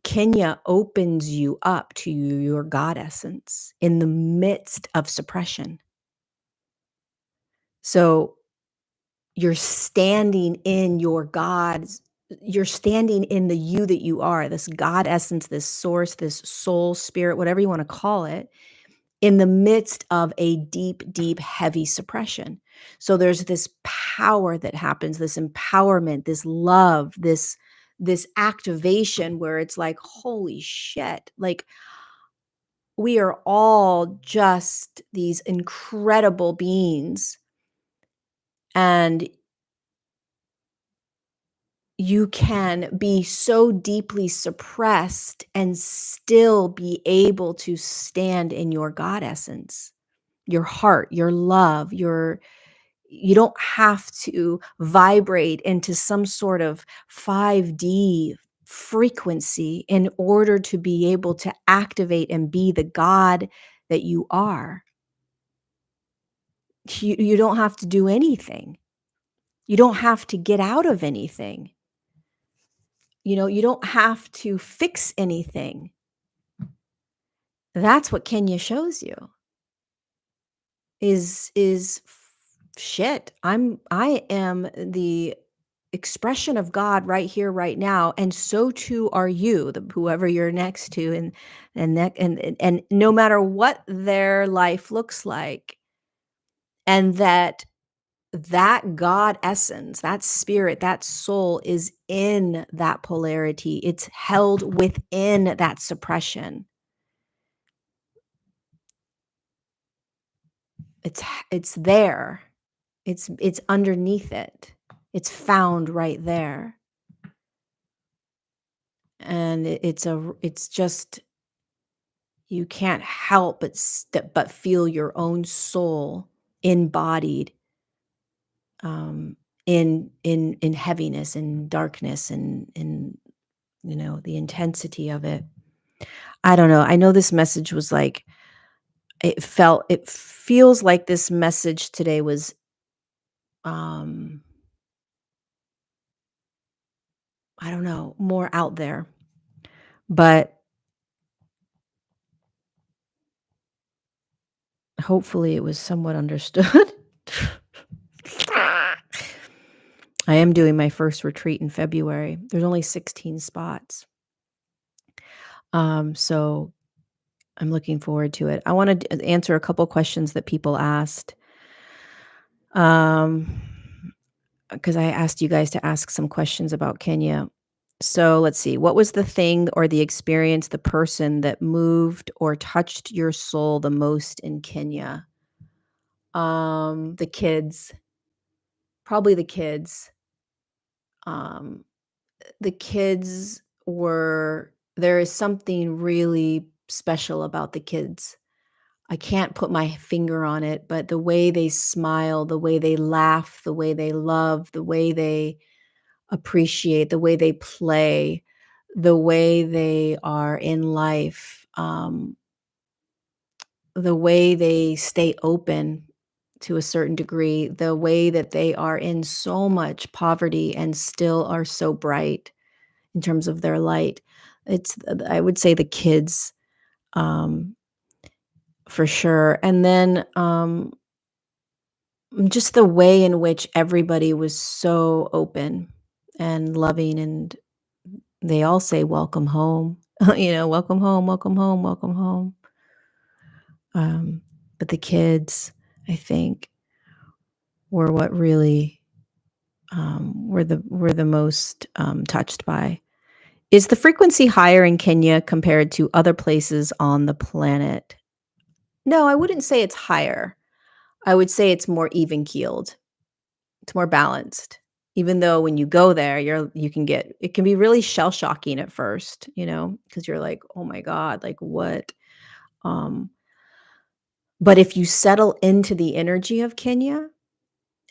Kenya opens you up to your God essence in the midst of suppression. So you're standing in your God's you're standing in the you that you are, this God essence, this source, this soul, spirit, whatever you wanna call it, in the midst of a deep, deep, heavy suppression. So there's this power that happens, this empowerment, this love, this activation where it's like, "Holy shit." Like, we are all just these incredible beings, and you can be so deeply suppressed and still be able to stand in your God essence, your heart, your love, your you don't have to vibrate into some sort of 5D frequency in order to be able to activate and be the God that you are. You don't have to do anything. You don't have to get out of anything. You don't have to fix anything. That's what Kenya shows you shit. I am the expression of God right here, right now, and so too are you, whoever you're next to, and no matter what their life looks like, and that God essence, that spirit, that soul is in that polarity. It's held within that suppression. It's there. It's underneath it. It's found right there. And it's just you can't help but feel your own soul embodied in heaviness and darkness and in the intensity of it. I don't know. I know this message was like it feels like this message today was um I don't know, more out there. But hopefully it was somewhat understood. I am doing my first retreat in February. There's only 16 spots. So I'm looking forward to it. I want to answer a couple questions that people asked. Um, because I asked you guys to ask some questions about Kenya. So let's see. What was the thing or the experience, the person that moved or touched your soul the most in Kenya? The kids. Probably the kids. Um, the kids were there is something really special about the kids. I can't put my finger on it, but the way they smile, the way they laugh, the way they love, the way they appreciate, the way they play, the way they are in life, the way they stay open to a certain degree, the way that they are in so much poverty and still are so bright in terms of their light. I would say the kids, um, for sure. And then just the way in which everybody was so open and loving, and they all say, "Welcome home." "Welcome home, welcome home, welcome home." Um, but the kids, I think, were what really were the most touched by. Is the frequency higher in Kenya compared to other places on the planet? No, I wouldn't say it's higher. I would say it's more even keeled. It's more balanced. Even though when you go there, you can get it can be really shell shocking at first, because you're like, "Oh my god, like what?" Um, but if you settle into the energy of Kenya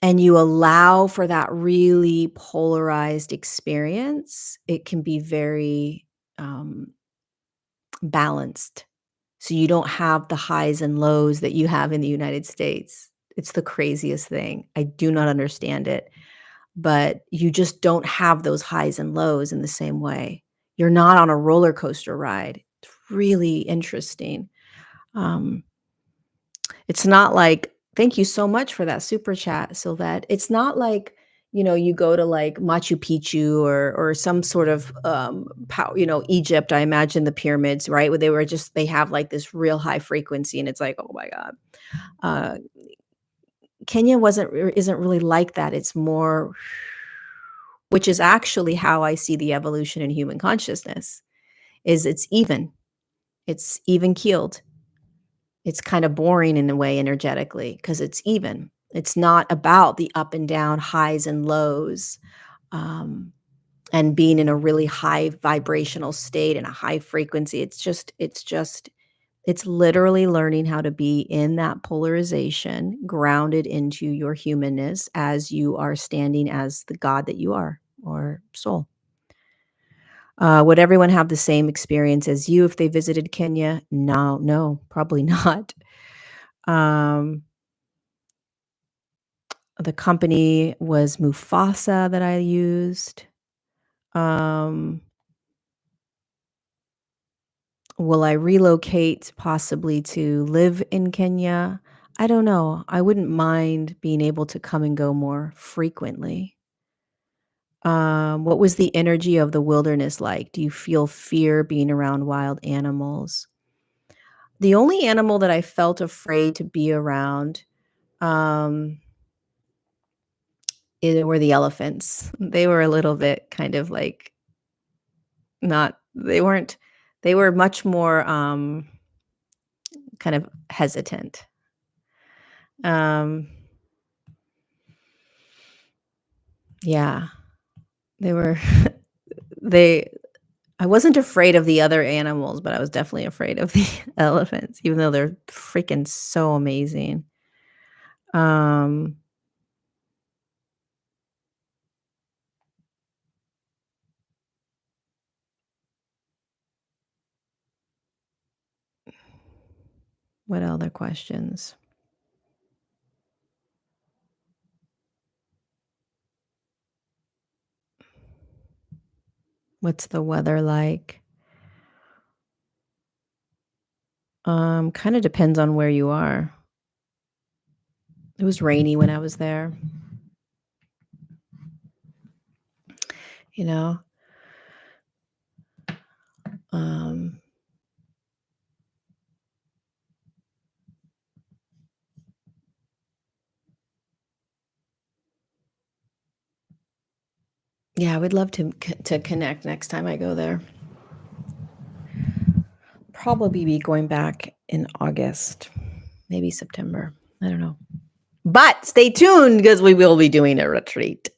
and you allow for that really polarized experience, it can be very balanced. So you don't have the highs and lows that you have in the United States. It's the craziest thing. I do not understand it, but you just don't have those highs and lows in the same way. You're not on a roller coaster ride. It's really interesting. Um, it's not like Thank you so much for that super chat, Sylvette. It's not like, you go to like Machu Picchu or some sort of Egypt. I imagine the pyramids, right? Where they have like this real high frequency, and it's like, oh my God. Uh, Kenya isn't really like that. It's more, which is actually how I see the evolution in human consciousness. Is it's even keeled. It's kinda boring in a way energetically because it's even. It's not about the up and down, highs and lows, um, and being in a really high vibrational state and a high frequency. It's literally learning how to be in that polarization, grounded into your humanness as you are standing as the God that you are, or soul. Would everyone have the same experience as you if they visited Kenya? No, probably not. Um The company was Mufasa that I used. Um, will I relocate possibly to live in Kenya? I don't know. I wouldn't mind being able to come and go more frequently. What was the energy of the wilderness like? Do you feel fear being around wild animals? The only animal that I felt afraid to be around, um, were the elephants. They were a little bit kind of like not they weren't they were much more, kind of hesitant. Um, yeah, they were they I wasn't afraid of the other animals, but I was definitely afraid of the elephants, even though they're freaking so amazing. Um, what other questions? What's the weather like? Kinda depends on where you are. It was rainy when I was there, you know? Um, yeah, I would love to connect next time I go there. Probably be going back in August, maybe September. I don't know. But stay tuned because we will be doing a retreat.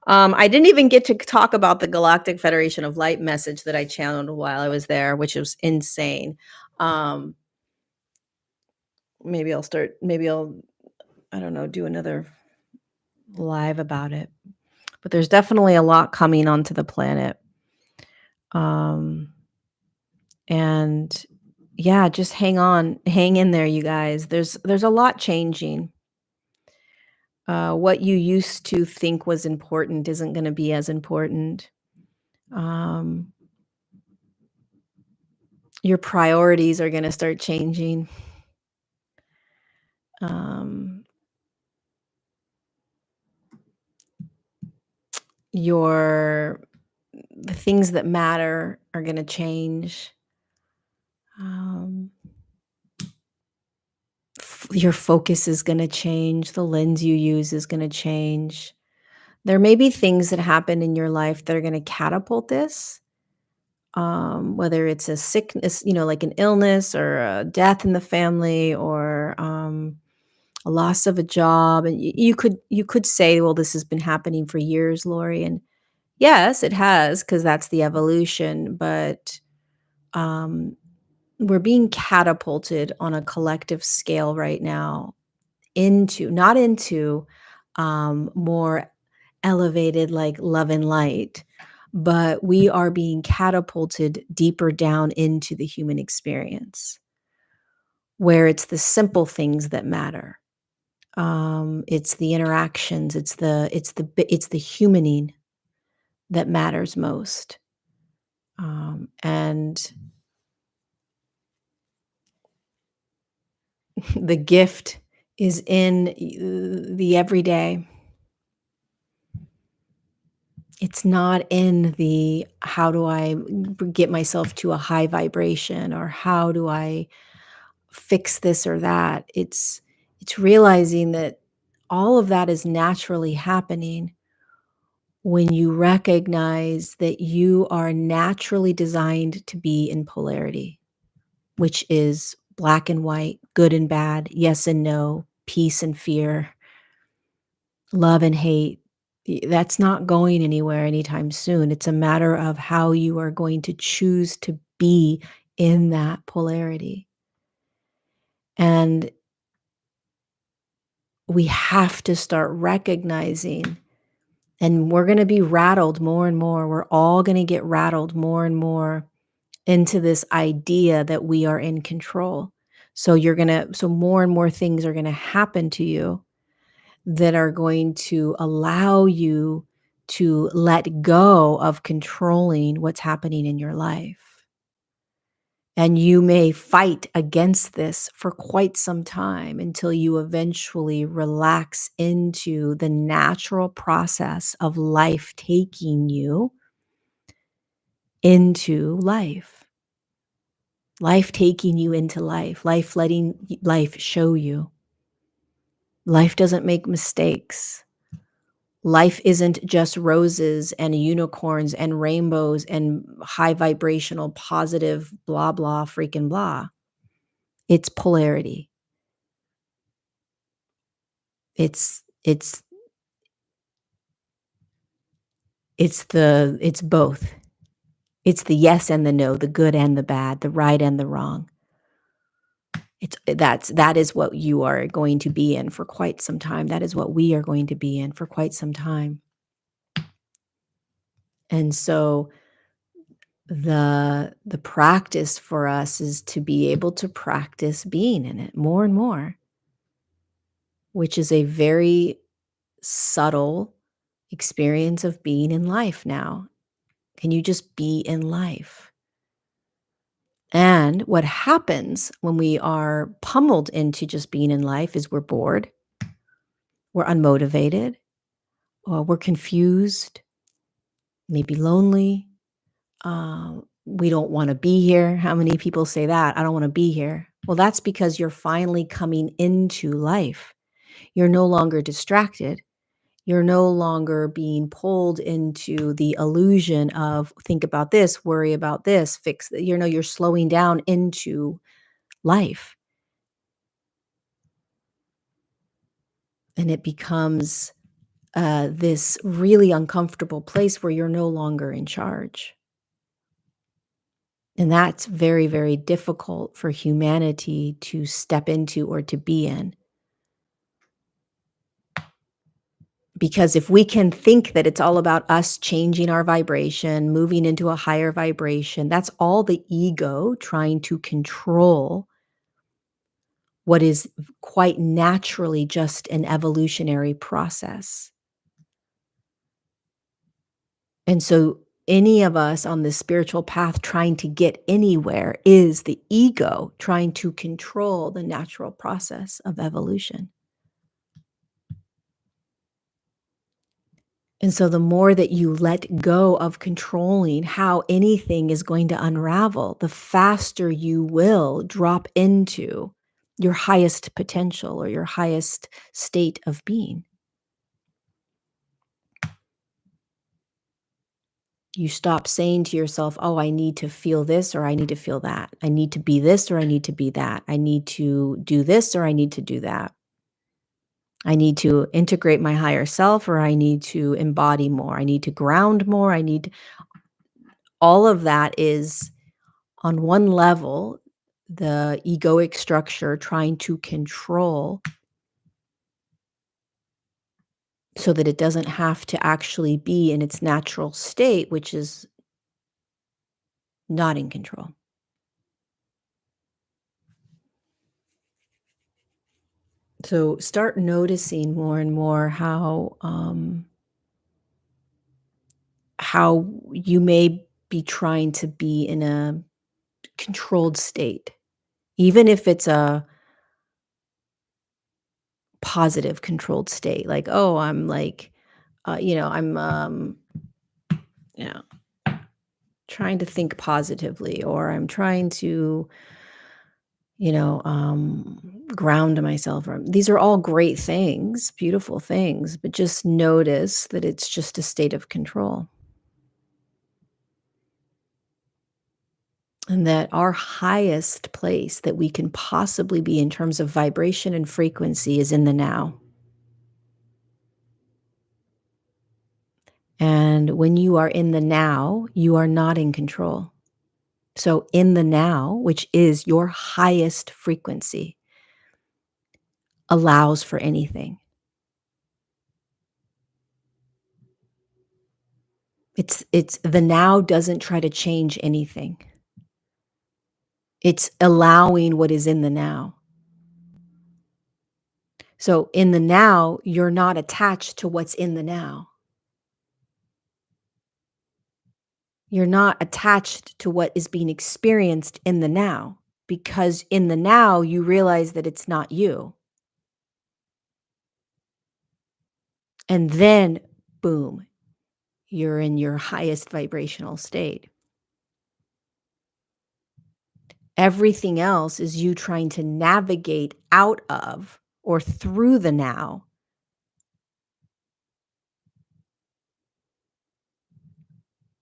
I didn't even get to talk about the Galactic Federation of Light message that I channeled while I was there, which was insane. Um, maybe I'll, I don't know, do another live about it. But there's definitely a lot coming onto the planet. Um, and yeah, just hang in there, you guys. There's a lot changing. What you used to think was important isn't going to be as important. Um, your priorities are going to start changing. Um, your the things that matter are going to change. Um, your focus is going to change. The lens you use is going to change. There may be things that happen in your life that are going to catapult this. Whether it's a sickness, like an illness or a death in the family, or a loss of a job, and you could say, well, this has been happening for years, Lori, and yes, it has, because that's the evolution. But um, we're being catapulted on a collective scale right now into not into more elevated, like love and light, but we are being catapulted deeper down into the human experience, where it's the simple things that matter. It's the interactions, it's the humaning that matters most. And the gift is in the everyday. It's not in the how do I get myself to a high vibration or how do I fix this or that. It's realizing that all of that is naturally happening when you recognize that you are naturally designed to be in polarity, which is black and white, good and bad, yes and no, peace and fear, love and hate. That's not going anywhere anytime soon. It's a matter of how you are going to choose to be in that polarity. And we have to start recognizing, and we're going to be rattled more and more. We're all going to get rattled more and more into this idea that we are in control. So more and more things are going to happen to you that are going to allow you to let go of controlling what's happening in your life. And you may fight against this for quite some time until you eventually relax into the natural process of life taking you into life. Life taking you into life, life letting life show you. Life doesn't make mistakes. Life isn't just roses and unicorns and rainbows and high vibrational, positive, blah, blah, freaking blah. It's polarity. It's it's both. It's the yes and the no, the good and the bad, the right and the wrong. That is what you are going to be in for quite some time. That is what we are going to be in for quite some time. And so the practice for us is to be able to practice being in it more and more, which is a very subtle experience of being in life now. Can you just be in life? And what happens when we are pummeled into just being in life is we're bored, we're unmotivated, or we're confused, maybe lonely. We don't want to be here. How many people say that? I don't want to be here. Well, that's because you're finally coming into life. You're no longer distracted. You're no longer being pulled into the illusion of think about this, worry about this, fix that. You're slowing down into life. And it becomes this really uncomfortable place where you're no longer in charge. And that's very, very difficult for humanity to step into or to be in. Because if we can think that it's all about us changing our vibration, moving into a higher vibration, that's all the ego trying to control what is quite naturally just an evolutionary process. And so any of us on this spiritual path trying to get anywhere is the ego trying to control the natural process of evolution. And so the more that you let go of controlling how anything is going to unravel, the faster you will drop into your highest potential or your highest state of being. You stop saying to yourself, oh, I need to feel this or I need to feel that. I need to be this or I need to be that. I need to do this or I need to do that. I need to integrate my higher self or I need to embody more. I need to ground more. All of that is on one level, the egoic structure trying to control so that it doesn't have to actually be in its natural state, which is not in control. So start noticing more and more how you may be trying to be in a controlled state, even if it's positive controlled state, like, "Oh, I'm like, I'm, you know, trying to think positively, or I'm trying to, ground myself," or these are all great things, beautiful things, but just notice that it's just a state of control. And that our highest place that we can possibly be in terms of vibration and frequency is in the now. And when you are in the now, you are not in control. So, in the now, which is your highest frequency, allows for anything. It's the now doesn't try to change anything. It's allowing what is in the now. So, in the now, you're not attached to what's in the now. You're not attached to what is being experienced in the now, because in the now, you realize that it's not you. And then, boom, you're in your highest vibrational state. Everything else is you trying to navigate out of or through the now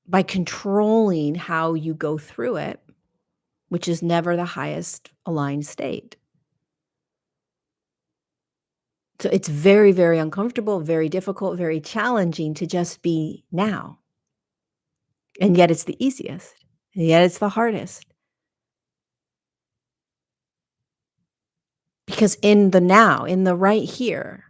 by controlling how you go through it, which is never the highest aligned state. So it's very, very uncomfortable, very difficult, very challenging to just be now. And yet it's the easiest, and yet it's the hardest. Because in the now, in the right here,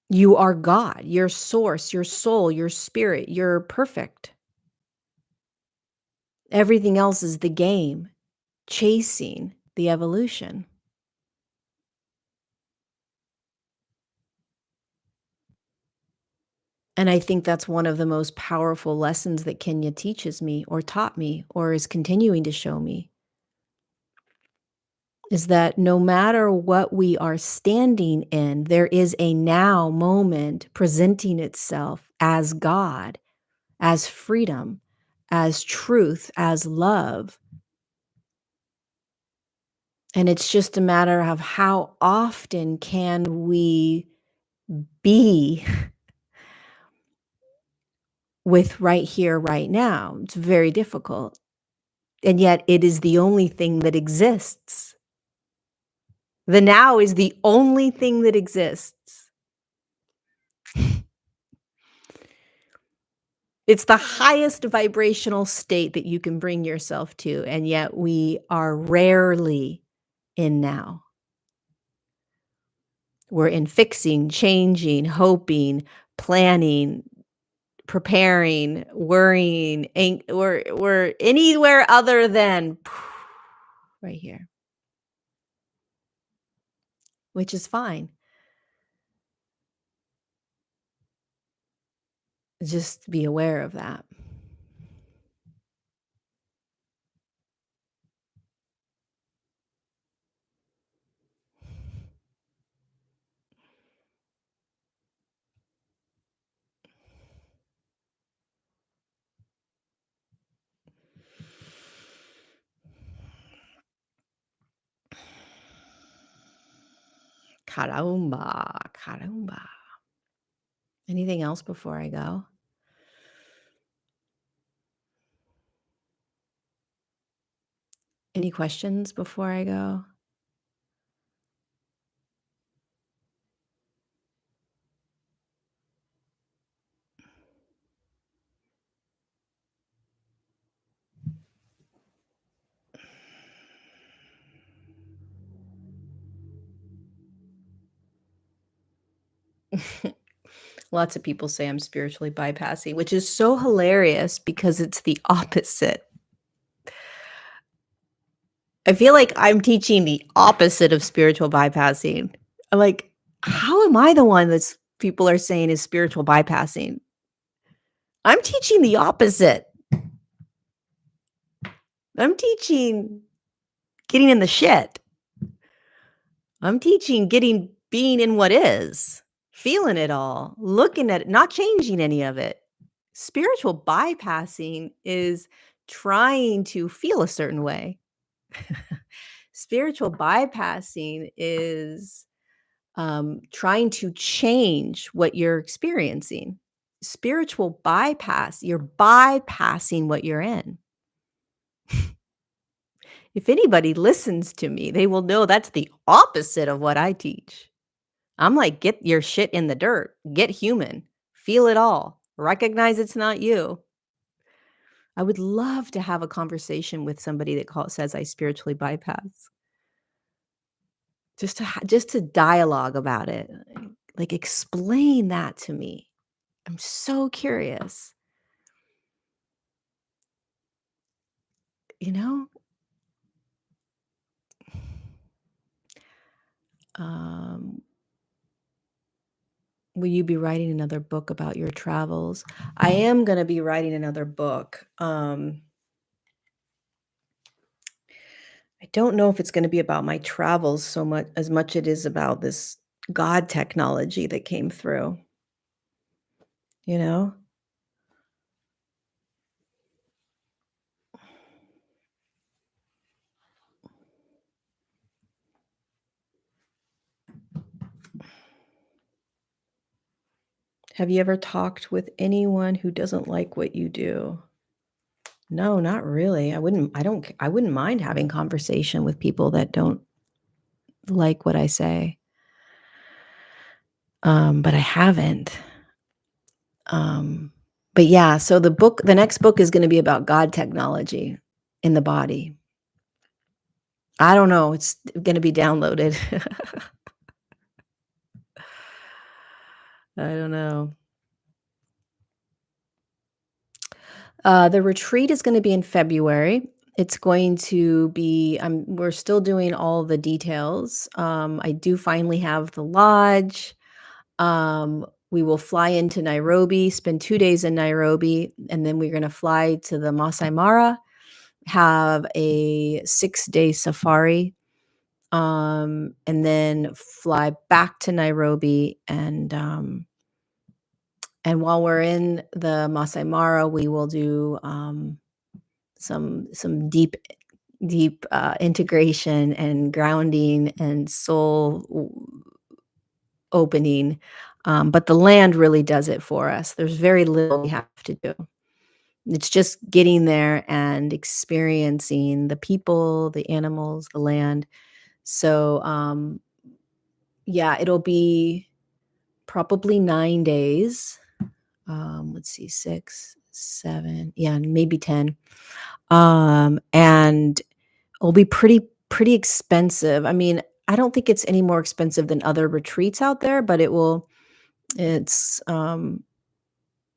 you are God, your source, your soul, your spirit, you're perfect. Everything else is the game, chasing the evolution. And I think that's one of the most powerful lessons that Kenya teaches me or taught me or is continuing to show me is that no matter what we are standing in, there is a now moment presenting itself as God, as freedom, as truth, as love. And it's just a matter of how often can we be with right here, right now. It's very difficult. And yet it is the only thing that exists. The now is the only thing that exists. It's the highest vibrational state that you can bring yourself to, and yet we are rarely in now. We're in fixing, changing, hoping, planning, preparing, worrying, we're anywhere other than right here, which is fine. Just be aware of that. Caramba, caramba. Anything else before I go? Any questions before I go? Lots of people say I'm spiritually bypassing, which is so hilarious because it's the opposite. I feel like I'm teaching the opposite of spiritual bypassing. I'm like, how am I the one that's people are saying is spiritual bypassing? I'm teaching the opposite. I'm teaching getting in the shit. I'm teaching being in what is, feeling it all, looking at it, not changing any of it. Spiritual bypassing is trying to feel a certain way. Spiritual bypassing is trying to change what you're experiencing. Spiritual bypass, you're bypassing what you're in. If anybody listens to me, they will know that's the opposite of what I teach. I'm like, get your shit in the dirt, get human, feel it all, recognize it's not you. I would love to have a conversation with somebody that says I spiritually bypass, just to dialogue about it. Like, explain that to me. I'm so curious, you know? Um, will you be writing another book about your travels? I am gonna be writing another book. I don't know if it's gonna be about my travels so much it is about this God technology that came through, you know? Have you ever talked with anyone who doesn't like what you do? No, not really. I wouldn't mind having conversation with people that don't like what I say. But I haven't. Um, but yeah, so the next book is gonna be about God technology in the body. I don't know, it's gonna be downloaded. I don't know. The retreat is gonna be in February. It's going to be we're still doing all the details. I do finally have the lodge. We will fly into Nairobi, spend 2 days in Nairobi, and then we're gonna fly to the Masai Mara, have a 6-day safari, and then fly back to Nairobi, and while we're in the Masai Mara, we will do, some deep integration and grounding and soul opening, but the land really does it for us. There's very little we have to do. It's just getting there and experiencing the people, the animals, the land. So, yeah, it'll be probably 9 days. Let's see, 6, 7, yeah, maybe 10. And it'll be pretty expensive. I mean, I don't think it's any more expensive than other retreats out there, but it's,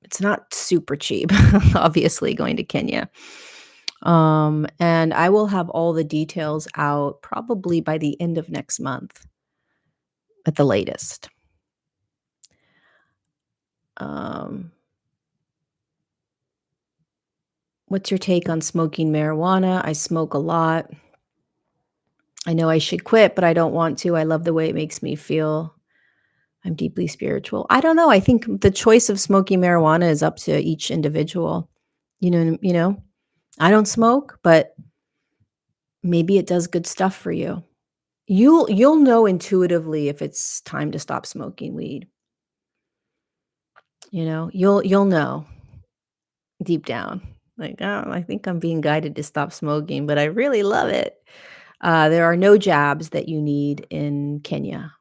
it's not super cheap, obviously, going to Kenya. And I will have all the details out probably by the end of next month at the latest. Um, what's your take on smoking marijuana? I smoke a lot. I know I should quit, but I don't want to. I love the way it makes me feel. I'm deeply spiritual. I don't know. I think the choice of smoking marijuana is up to each individual. You know, I don't smoke, but maybe it does good stuff for you. You'll know intuitively if it's time to stop smoking weed. You'll know deep down. Like, "Oh, I think I'm being guided to stop smoking, but I really love it." There are no jabs that you need in Kenya.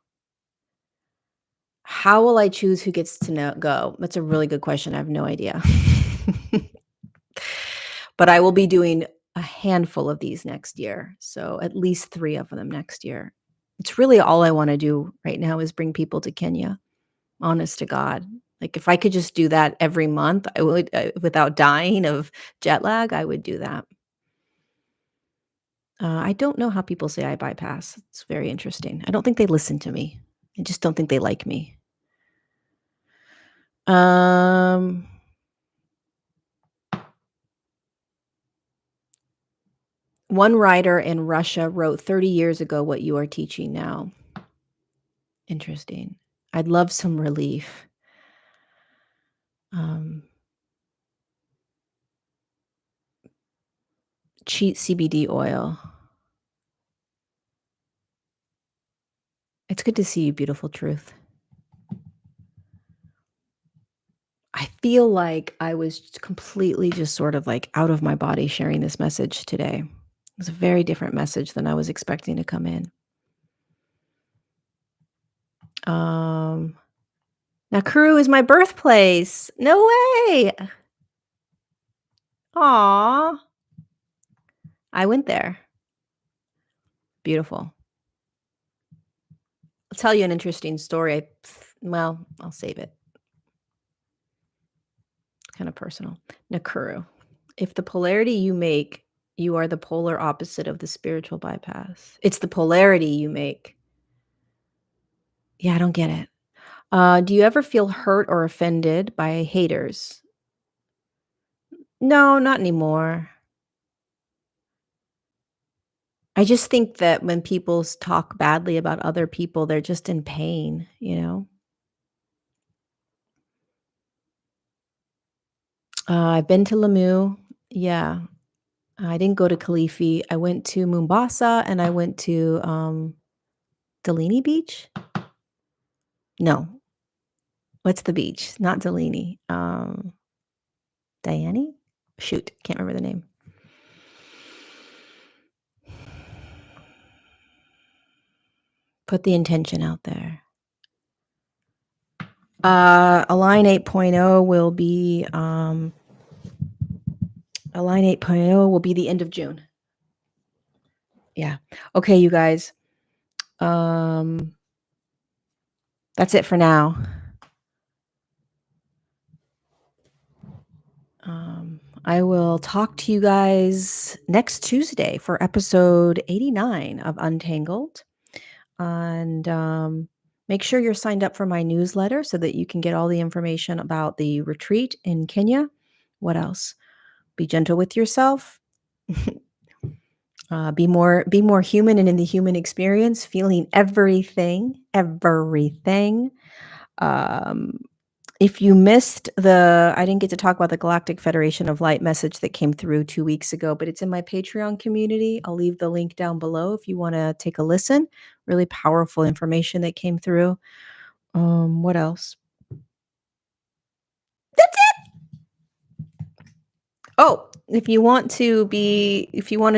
How will I choose who gets to go? That's a really good question. I have no idea. But I will be doing a handful of these next year, so at least 3 of them next year. It's really all I wanna do right now is bring people to Kenya, honest to God. Like, if I could just do that every month, I would, without dying of jet lag, I would do that. I don't know how people say I bypass. It's very interesting. I don't think they listen to me. I just don't think they like me. Um, One writer in Russia wrote 30 years ago what you are teaching now. Interesting. I'd love some relief. Um, cheap CBD oil. It's good to see you, beautiful truth. I feel like I was completely just sort of like out of my body sharing this message today. It was a very different message than I was expecting to come in. Um, Nakuru is my birthplace. No way. Aw. I went there. Beautiful. I'll tell you an interesting story. Well, I'll save it. Kind of personal. Nakuru. If the polarity you make, you are the polar opposite of the spiritual bypass. It's the polarity you make. Yeah, I don't get it. Do you ever feel hurt or offended by haters? No, not anymore. I just think that when people talk badly about other people, they're just in pain, you know? I've been to Lamu. Yeah. I didn't go to Kalifi. I went to Mombasa and I went to Delini Beach? No. What's the beach? Not Delini. Diani? Shoot, can't remember the name. Put the intention out there. Align 8.0 will be Align 8.0 will be the end of June. Yeah. Okay, you guys. That's it for now. I will talk to you guys next Tuesday for episode 89 of Untangled. And make sure you're signed up for my newsletter so that you can get all the information about the retreat in Kenya. What else? Be gentle with yourself. Be more human and in the human experience, feeling everything. Um, if you missed I didn't get to talk about the Galactic Federation of Light message that came through 2 weeks ago, but it's in my Patreon community. I'll leave the link down below if you want to take a listen. Really powerful information that came through. What else? That's it. Oh, if you want to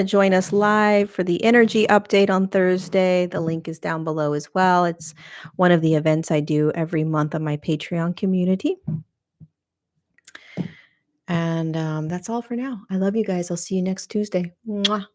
join us live for the energy update on Thursday, the link is down below as well. It's one of the events I do every month on my Patreon community. And that's all for now. I love you guys. I'll see you next Tuesday. Mwah.